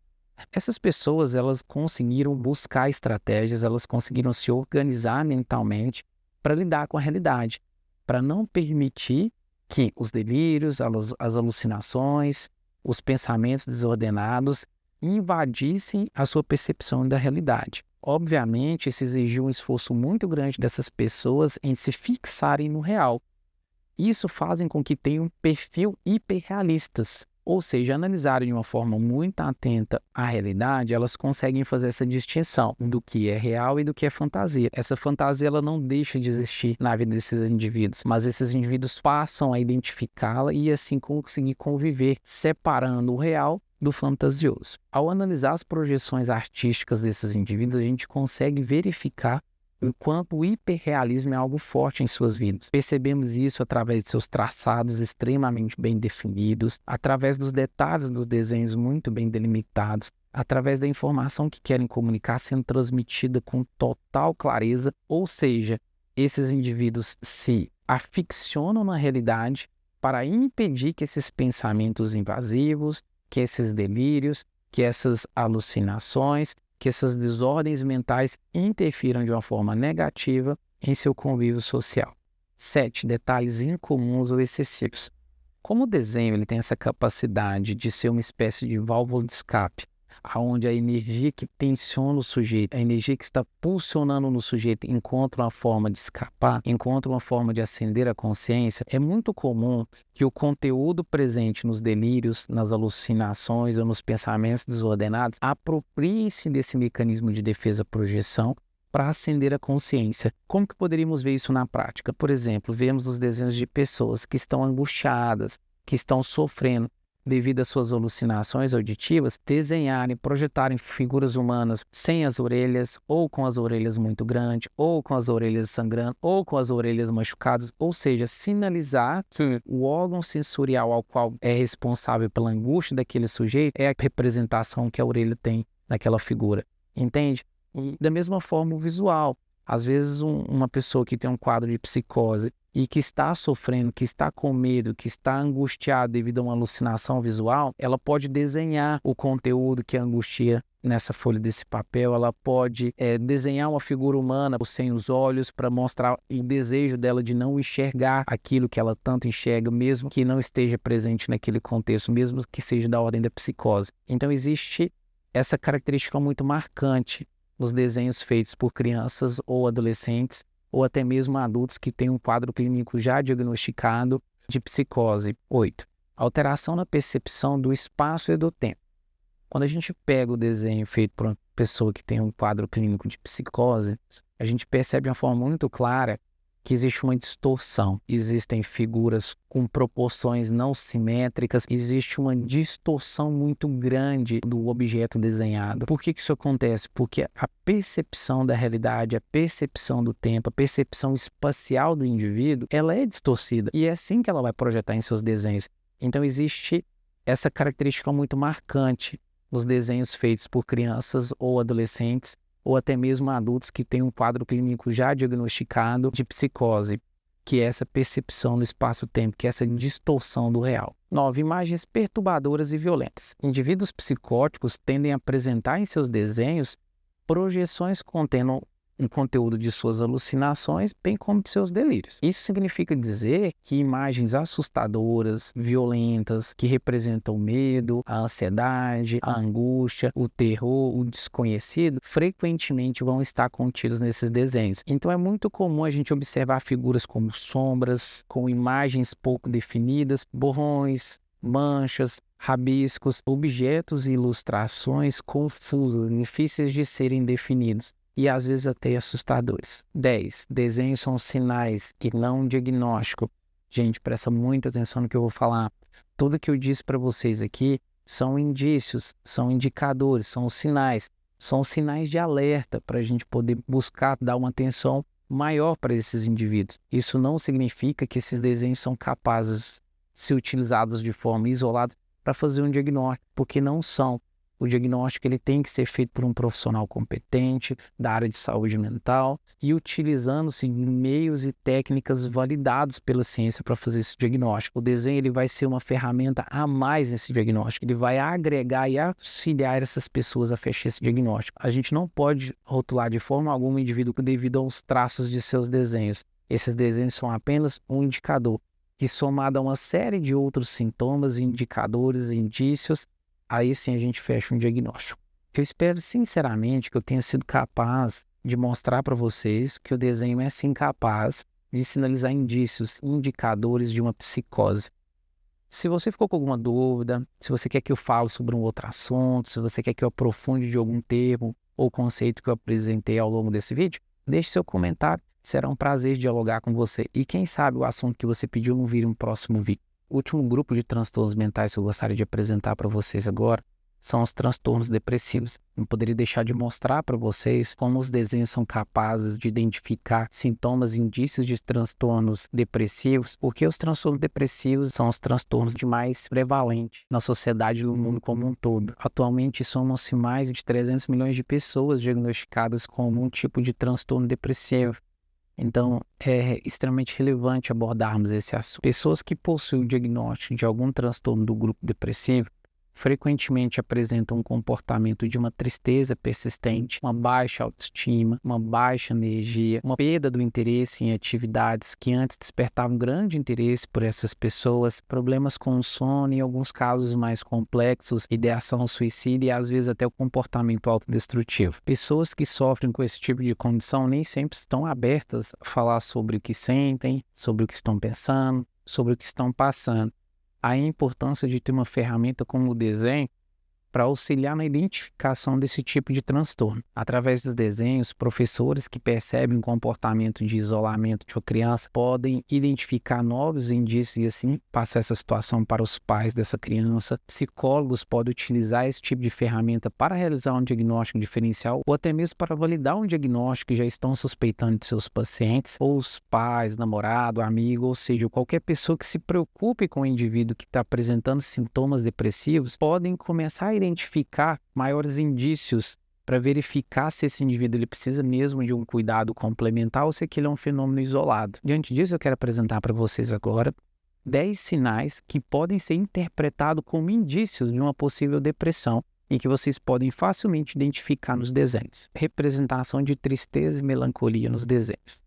Essas pessoas, elas conseguiram buscar estratégias, elas conseguiram se organizar mentalmente para lidar com a realidade, para não permitir que os delírios, as alucinações, os pensamentos desordenados invadissem a sua percepção da realidade. Obviamente, isso exigiu um esforço muito grande dessas pessoas em se fixarem no real. Isso faz com que tenham perfil hiperrealistas. Ou seja, analisarem de uma forma muito atenta à realidade, elas conseguem fazer essa distinção do que é real e do que é fantasia. Essa fantasia ela não deixa de existir na vida desses indivíduos, mas esses indivíduos passam a identificá-la e assim conseguir conviver, separando o real do fantasioso. Ao analisar as projeções artísticas desses indivíduos, a gente consegue verificar o quanto o hiperrealismo é algo forte em suas vidas. Percebemos isso através de seus traçados extremamente bem definidos, através dos detalhes dos desenhos muito bem delimitados, através da informação que querem comunicar sendo transmitida com total clareza, ou seja, esses indivíduos se aficionam na realidade para impedir que esses pensamentos invasivos, que esses delírios, que essas alucinações, que essas desordens mentais interfiram de uma forma negativa em seu convívio social. 7. Detalhes incomuns ou excessivos. Como o desenho ele tem essa capacidade de ser uma espécie de válvula de escape, onde a energia que tensiona o sujeito, a energia que está pulsionando no sujeito encontra uma forma de escapar, encontra uma forma de acender a consciência, é muito comum que o conteúdo presente nos delírios, nas alucinações ou nos pensamentos desordenados aproprie-se desse mecanismo de defesa-projeção para acender a consciência. Como que poderíamos ver isso na prática? Por exemplo, vemos os desenhos de pessoas que estão angustiadas, que estão sofrendo, devido às suas alucinações auditivas, desenharem, projetarem figuras humanas sem as orelhas, ou com as orelhas muito grandes, ou com as orelhas sangrando, ou com as orelhas machucadas, ou seja, sinalizar que o órgão sensorial ao qual é responsável pela angústia daquele sujeito é a representação que a orelha tem naquela figura, entende? E da mesma forma o visual. Às vezes uma pessoa que tem um quadro de psicose e que está sofrendo, que está com medo, que está angustiada devido a uma alucinação visual, ela pode desenhar o conteúdo que angustia nessa folha desse papel, ela pode desenhar uma figura humana sem os olhos para mostrar o desejo dela de não enxergar aquilo que ela tanto enxerga, mesmo que não esteja presente naquele contexto, mesmo que seja da ordem da psicose. Então existe essa característica muito marcante nos desenhos feitos por crianças ou adolescentes, ou até mesmo adultos que têm um quadro clínico já diagnosticado de psicose. 8. Alteração na percepção do espaço e do tempo. Quando a gente pega o desenho feito por uma pessoa que tem um quadro clínico de psicose, a gente percebe de uma forma muito clara que existe uma distorção. Existem figuras com proporções não simétricas, existe uma distorção muito grande do objeto desenhado. Por que isso acontece? Porque a percepção da realidade, a percepção do tempo, a percepção espacial do indivíduo, ela é distorcida. E é assim que ela vai projetar em seus desenhos. Então existe essa característica muito marcante nos desenhos feitos por crianças ou adolescentes, ou até mesmo adultos que têm um quadro clínico já diagnosticado de psicose, que é essa percepção no espaço-tempo, que é essa distorção do real. 9. Imagens perturbadoras e violentas. Indivíduos psicóticos tendem a apresentar em seus desenhos projeções contendo um conteúdo de suas alucinações, bem como de seus delírios. Isso significa dizer que imagens assustadoras, violentas, que representam o medo, a ansiedade, a angústia, o terror, o desconhecido, frequentemente vão estar contidos nesses desenhos. Então é muito comum a gente observar figuras como sombras, com imagens pouco definidas, borrões, manchas, rabiscos, objetos e ilustrações confusos, difíceis de serem definidos e às vezes até assustadores. 10. Desenhos são sinais e não um diagnóstico. Gente, presta muita atenção no que eu vou falar. Tudo que eu disse para vocês aqui são indícios, são indicadores, são sinais de alerta para a gente poder buscar dar uma atenção maior para esses indivíduos. Isso não significa que esses desenhos são capazes de ser utilizados de forma isolada para fazer um diagnóstico, porque não são. O diagnóstico ele tem que ser feito por um profissional competente da área de saúde mental e utilizando-se meios e técnicas validados pela ciência para fazer esse diagnóstico. O desenho ele vai ser uma ferramenta a mais nesse diagnóstico. Ele vai agregar e auxiliar essas pessoas a fechar esse diagnóstico. A gente não pode rotular de forma alguma o indivíduo devido aos traços de seus desenhos. Esses desenhos são apenas um indicador que, somado a uma série de outros sintomas, indicadores, indícios, aí sim a gente fecha um diagnóstico. Eu espero sinceramente que eu tenha sido capaz de mostrar para vocês que o desenho é sim capaz de sinalizar indícios, indicadores de uma psicose. Se você ficou com alguma dúvida, se você quer que eu fale sobre um outro assunto, se você quer que eu aprofunde de algum termo ou conceito que eu apresentei ao longo desse vídeo, deixe seu comentário. Será um prazer dialogar com você. E quem sabe o assunto que você pediu não vire um próximo vídeo. O último grupo de transtornos mentais que eu gostaria de apresentar para vocês agora são os transtornos depressivos. Não poderia deixar de mostrar para vocês como os desenhos são capazes de identificar sintomas e indícios de transtornos depressivos, porque os transtornos depressivos são os transtornos de mais prevalentes na sociedade e no mundo como um todo. Atualmente, somam-se mais de 300 milhões de pessoas diagnosticadas com algum tipo de transtorno depressivo. Então, é extremamente relevante abordarmos esse assunto. Pessoas que possuem o diagnóstico de algum transtorno do grupo depressivo frequentemente apresentam um comportamento de uma tristeza persistente, uma baixa autoestima, uma baixa energia, uma perda do interesse em atividades que antes despertavam grande interesse por essas pessoas, problemas com o sono e, em alguns casos mais complexos, ideação suicida e às vezes até o comportamento autodestrutivo. Pessoas que sofrem com esse tipo de condição nem sempre estão abertas a falar sobre o que sentem, sobre o que estão pensando, sobre o que estão passando. A importância de ter uma ferramenta como o desenho para auxiliar na identificação desse tipo de transtorno. Através dos desenhos, professores que percebem um comportamento de isolamento de uma criança podem identificar novos indícios e assim passar essa situação para os pais dessa criança. Psicólogos podem utilizar esse tipo de ferramenta para realizar um diagnóstico diferencial ou até mesmo para validar um diagnóstico que já estão suspeitando de seus pacientes, ou os pais, namorado, amigo, ou seja, qualquer pessoa que se preocupe com o indivíduo que está apresentando sintomas depressivos, podem começar a identificar maiores indícios para verificar se esse indivíduo ele precisa mesmo de um cuidado complementar ou se aquele é um fenômeno isolado. Diante disso, eu quero apresentar para vocês agora 10 sinais que podem ser interpretados como indícios de uma possível depressão e que vocês podem facilmente identificar nos desenhos. Representação de tristeza e melancolia nos desenhos.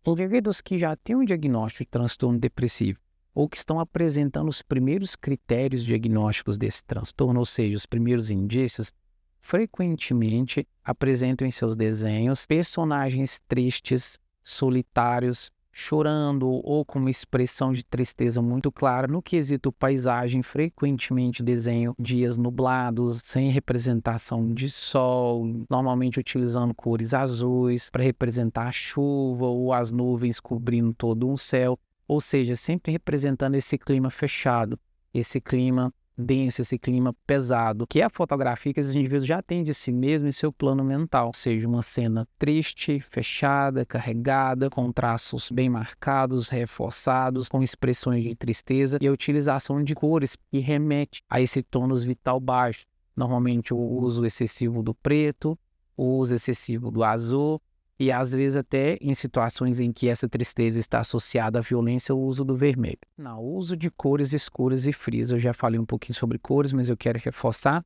Indivíduos que já têm um diagnóstico de transtorno depressivo ou que estão apresentando os primeiros critérios diagnósticos desse transtorno, ou seja, os primeiros indícios, frequentemente apresentam em seus desenhos personagens tristes, solitários, chorando ou com uma expressão de tristeza muito clara. No quesito paisagem, frequentemente desenham dias nublados, sem representação de sol, normalmente utilizando cores azuis para representar a chuva ou as nuvens cobrindo todo um céu. Ou seja, sempre representando esse clima fechado, esse clima denso, esse clima pesado, que é a fotografia que esses indivíduos já têm de si mesmo em seu plano mental. Ou seja, uma cena triste, fechada, carregada, com traços bem marcados, reforçados, com expressões de tristeza e a utilização de cores que remete a esse tônus vital baixo. Normalmente o uso excessivo do preto, o uso excessivo do azul, e às vezes até em situações em que essa tristeza está associada à violência, o uso do vermelho. O uso de cores escuras e frias. Eu já falei um pouquinho sobre cores, mas eu quero reforçar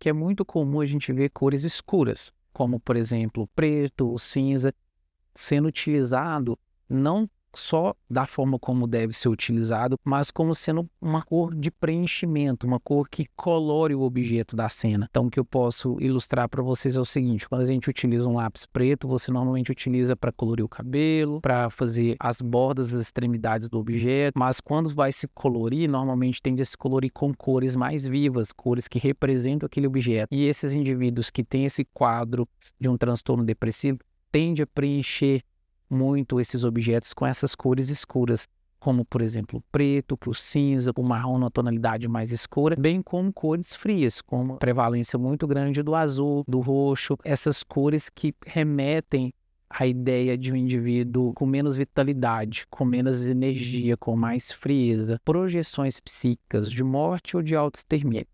que é muito comum a gente ver cores escuras, como por exemplo o preto, o cinza, sendo utilizado não só da forma como deve ser utilizado, mas como sendo uma cor de preenchimento, uma cor que colore o objeto da cena. Então, o que eu posso ilustrar para vocês é o seguinte: quando a gente utiliza um lápis preto, você normalmente utiliza para colorir o cabelo, para fazer as bordas, as extremidades do objeto, mas quando vai se colorir, normalmente tende a se colorir com cores mais vivas, cores que representam aquele objeto. E esses indivíduos que têm esse quadro de um transtorno depressivo tendem a preencher muito esses objetos com essas cores escuras, como por exemplo o preto, o cinza, o marrom na tonalidade mais escura, bem como cores frias, como a prevalência muito grande do azul, do roxo, essas cores que remetem à ideia de um indivíduo com menos vitalidade, com menos energia, com mais frieza, projeções psíquicas de morte ou de autoextermínio.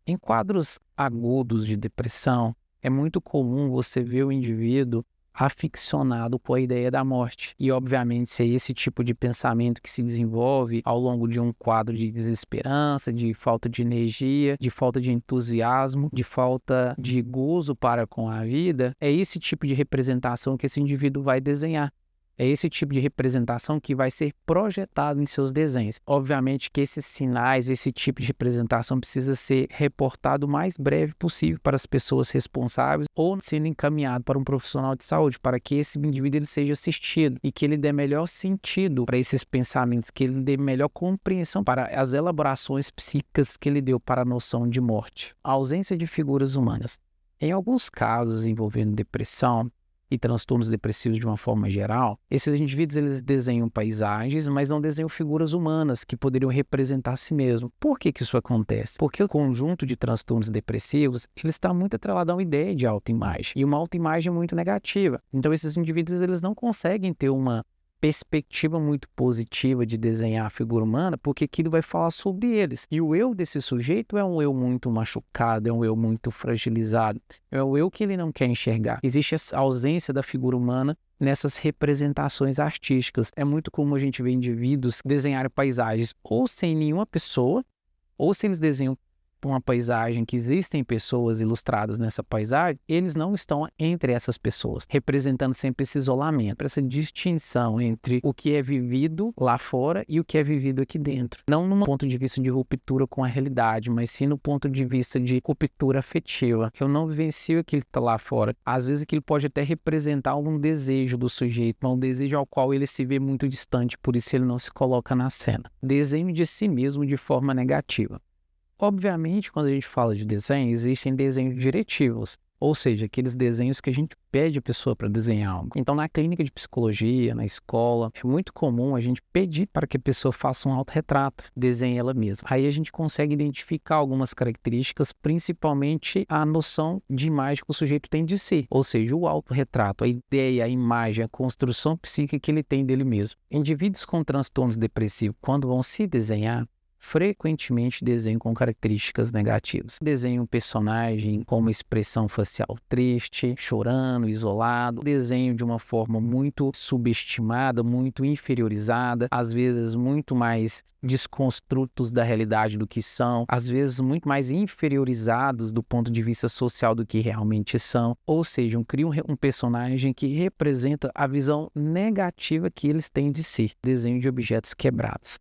Em quadros agudos de depressão, é muito comum você ver o indivíduo aficionado com a ideia da morte. E, obviamente, se é esse tipo de pensamento que se desenvolve ao longo de um quadro de desesperança, de falta de energia, de falta de entusiasmo, de falta de gozo para com a vida, é esse tipo de representação que esse indivíduo vai desenhar. É esse tipo de representação que vai ser projetado em seus desenhos. Obviamente que esses sinais, esse tipo de representação precisa ser reportado o mais breve possível para as pessoas responsáveis ou sendo encaminhado para um profissional de saúde, para que esse indivíduo ele seja assistido e que ele dê melhor sentido para esses pensamentos, que ele dê melhor compreensão para as elaborações psíquicas que ele deu para a noção de morte. A ausência de figuras humanas. Em alguns casos envolvendo depressão e transtornos depressivos de uma forma geral, esses indivíduos eles desenham paisagens, mas não desenham figuras humanas que poderiam representar a si mesmo. Por que isso acontece? Porque o conjunto de transtornos depressivos ele está muito atrelado a uma ideia de autoimagem, e uma autoimagem muito negativa. Então esses indivíduos eles não conseguem ter uma perspectiva muito positiva de desenhar a figura humana, porque aquilo vai falar sobre eles. E o eu desse sujeito é um eu muito machucado, é um eu muito fragilizado, é o eu que ele não quer enxergar. Existe a ausência da figura humana nessas representações artísticas. É muito comum a gente ver indivíduos desenharem paisagens ou sem nenhuma pessoa, ou se eles desenham uma paisagem que existem pessoas ilustradas nessa paisagem, eles não estão entre essas pessoas, representando sempre esse isolamento, essa distinção entre o que é vivido lá fora e o que é vivido aqui dentro. Não num ponto de vista de ruptura com a realidade, mas sim no ponto de vista de ruptura afetiva. Eu não vivencio aquilo que está lá fora. Às vezes aquilo pode até representar algum desejo do sujeito, mas um desejo ao qual ele se vê muito distante, por isso ele não se coloca na cena. Desenho de si mesmo de forma negativa. Obviamente, quando a gente fala de desenho, existem desenhos diretivos, ou seja, aqueles desenhos que a gente pede a pessoa para desenhar algo. Então, na clínica de psicologia, na escola, é muito comum a gente pedir para que a pessoa faça um autorretrato, desenhe ela mesma. Aí a gente consegue identificar algumas características, principalmente a noção de imagem que o sujeito tem de si, ou seja, o autorretrato, a ideia, a imagem, a construção psíquica que ele tem dele mesmo. Indivíduos com transtornos depressivos, quando vão se desenhar, frequentemente desenham com características negativas. Desenham um personagem com uma expressão facial triste, chorando, isolado. Desenho de uma forma muito subestimada, muito inferiorizada, às vezes muito mais desconstrutos da realidade do que são, às vezes muito mais inferiorizados do ponto de vista social do que realmente são. Ou seja, criam um personagem que representa a visão negativa que eles têm de si. Desenho de objetos quebrados.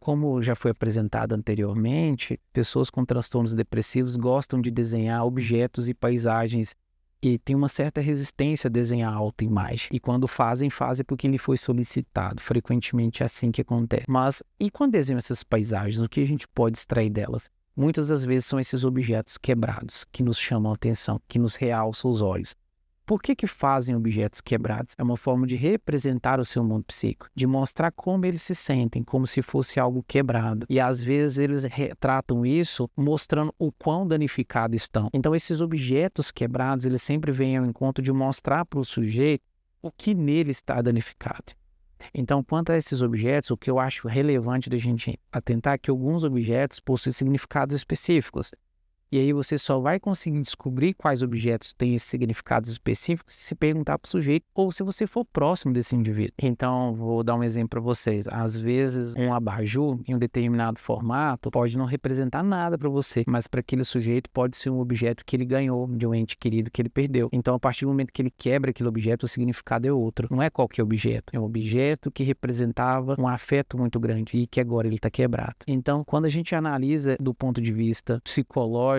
Como já foi apresentado anteriormente, pessoas com transtornos depressivos gostam de desenhar objetos e paisagens e têm uma certa resistência a desenhar a autoimagem. E quando fazem porque lhe foi solicitado. Frequentemente é assim que acontece. Mas, e quando desenham essas paisagens, o que a gente pode extrair delas? Muitas das vezes são esses objetos quebrados que nos chamam a atenção, que nos realçam os olhos. Por que fazem objetos quebrados? É uma forma de representar o seu mundo psíquico, de mostrar como eles se sentem, como se fosse algo quebrado. E às vezes eles retratam isso mostrando o quão danificados estão. Então esses objetos quebrados, eles sempre vêm ao encontro de mostrar para o sujeito o que nele está danificado. Então, quanto a esses objetos, o que eu acho relevante da gente atentar é que alguns objetos possuem significados específicos. E aí você só vai conseguir descobrir quais objetos têm esses significados específicos se perguntar para o sujeito ou se você for próximo desse indivíduo. Então, vou dar um exemplo para vocês. Às vezes, um abajur em um determinado formato pode não representar nada para você, mas para aquele sujeito pode ser um objeto que ele ganhou de um ente querido que ele perdeu. Então, a partir do momento que ele quebra aquele objeto, o significado é outro. Não é qualquer objeto. É um objeto que representava um afeto muito grande e que agora ele está quebrado. Então, quando a gente analisa do ponto de vista psicológico,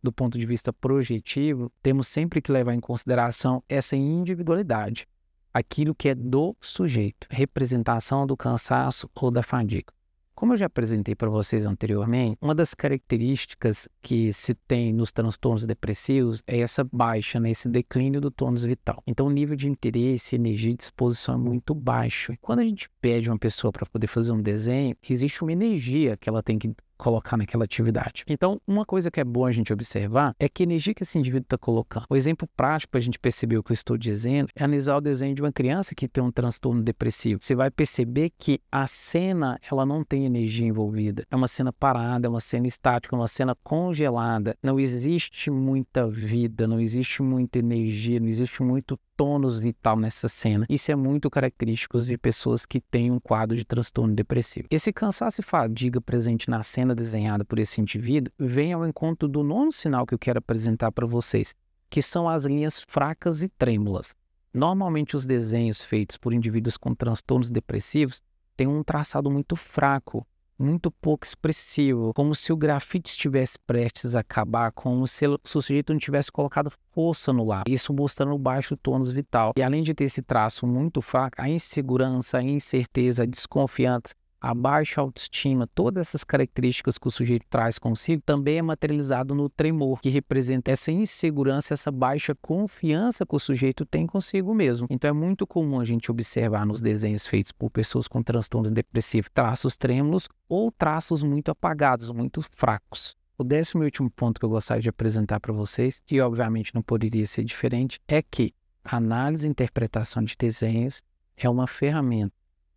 do ponto de vista projetivo, temos sempre que levar em consideração essa individualidade, aquilo que é do sujeito, representação do cansaço ou da fadiga. Como eu já apresentei para vocês anteriormente, uma das características que se tem nos transtornos depressivos é essa baixa, esse declínio do tônus vital. Então o nível de interesse, energia e disposição é muito baixo. Quando a gente pede uma pessoa para poder fazer um desenho, existe uma energia que ela tem que colocar naquela atividade. Então, uma coisa que é boa a gente observar é que energia que esse indivíduo está colocando. O exemplo prático para a gente perceber o que eu estou dizendo é analisar o desenho de uma criança que tem um transtorno depressivo. Você vai perceber que a cena, ela não tem energia envolvida. É uma cena parada, é uma cena estática, é uma cena congelada. Não existe muita vida, não existe muita energia, não existe muito tônus vital nessa cena. Isso é muito característico de pessoas que têm um quadro de transtorno depressivo. Esse cansaço e fadiga presente na cena desenhada por esse indivíduo vem ao encontro do nono sinal que eu quero apresentar para vocês, que são as linhas fracas e trêmulas. Normalmente os desenhos feitos por indivíduos com transtornos depressivos têm um traçado muito fraco, muito pouco expressivo, como se o grafite estivesse prestes a acabar, como se o sujeito não tivesse colocado força no lápis, isso mostrando baixo tônus vital. E além de ter esse traço muito fraco, a insegurança, a incerteza, a desconfiança, a baixa autoestima, todas essas características que o sujeito traz consigo, também é materializado no tremor, que representa essa insegurança, essa baixa confiança que o sujeito tem consigo mesmo. Então é muito comum a gente observar nos desenhos feitos por pessoas com transtorno depressivo traços trêmulos ou traços muito apagados, muito fracos. O 10º e último ponto que eu gostaria de apresentar para vocês, que obviamente não poderia ser diferente, é que a análise e interpretação de desenhos é uma ferramenta,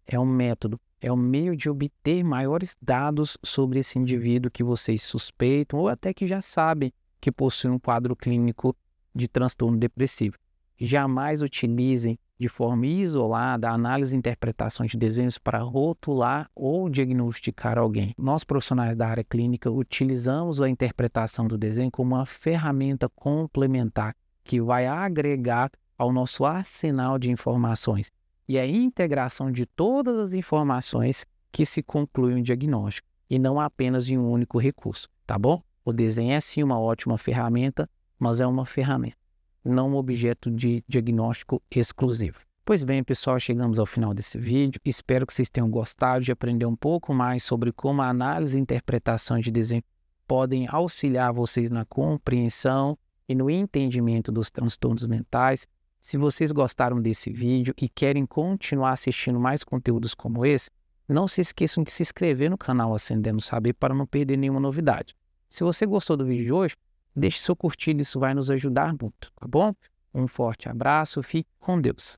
é um método, é um meio de obter maiores dados sobre esse indivíduo que vocês suspeitam ou até que já sabem que possui um quadro clínico de transtorno depressivo. Jamais utilizem de forma isolada a análise e interpretação de desenhos para rotular ou diagnosticar alguém. Nós, profissionais da área clínica, utilizamos a interpretação do desenho como uma ferramenta complementar que vai agregar ao nosso arsenal de informações. E a integração de todas as informações que se conclui um diagnóstico, e não apenas em um único recurso, tá bom? O desenho é sim uma ótima ferramenta, mas é uma ferramenta, não um objeto de diagnóstico exclusivo. Pois bem, pessoal, chegamos ao final desse vídeo. Espero que vocês tenham gostado de aprender um pouco mais sobre como a análise e interpretação de desenho podem auxiliar vocês na compreensão e no entendimento dos transtornos mentais. Se vocês gostaram desse vídeo e querem continuar assistindo mais conteúdos como esse, não se esqueçam de se inscrever no canal Acendendo Saber para não perder nenhuma novidade. Se você gostou do vídeo de hoje, deixe seu curtir, isso vai nos ajudar muito, tá bom? Um forte abraço, fique com Deus.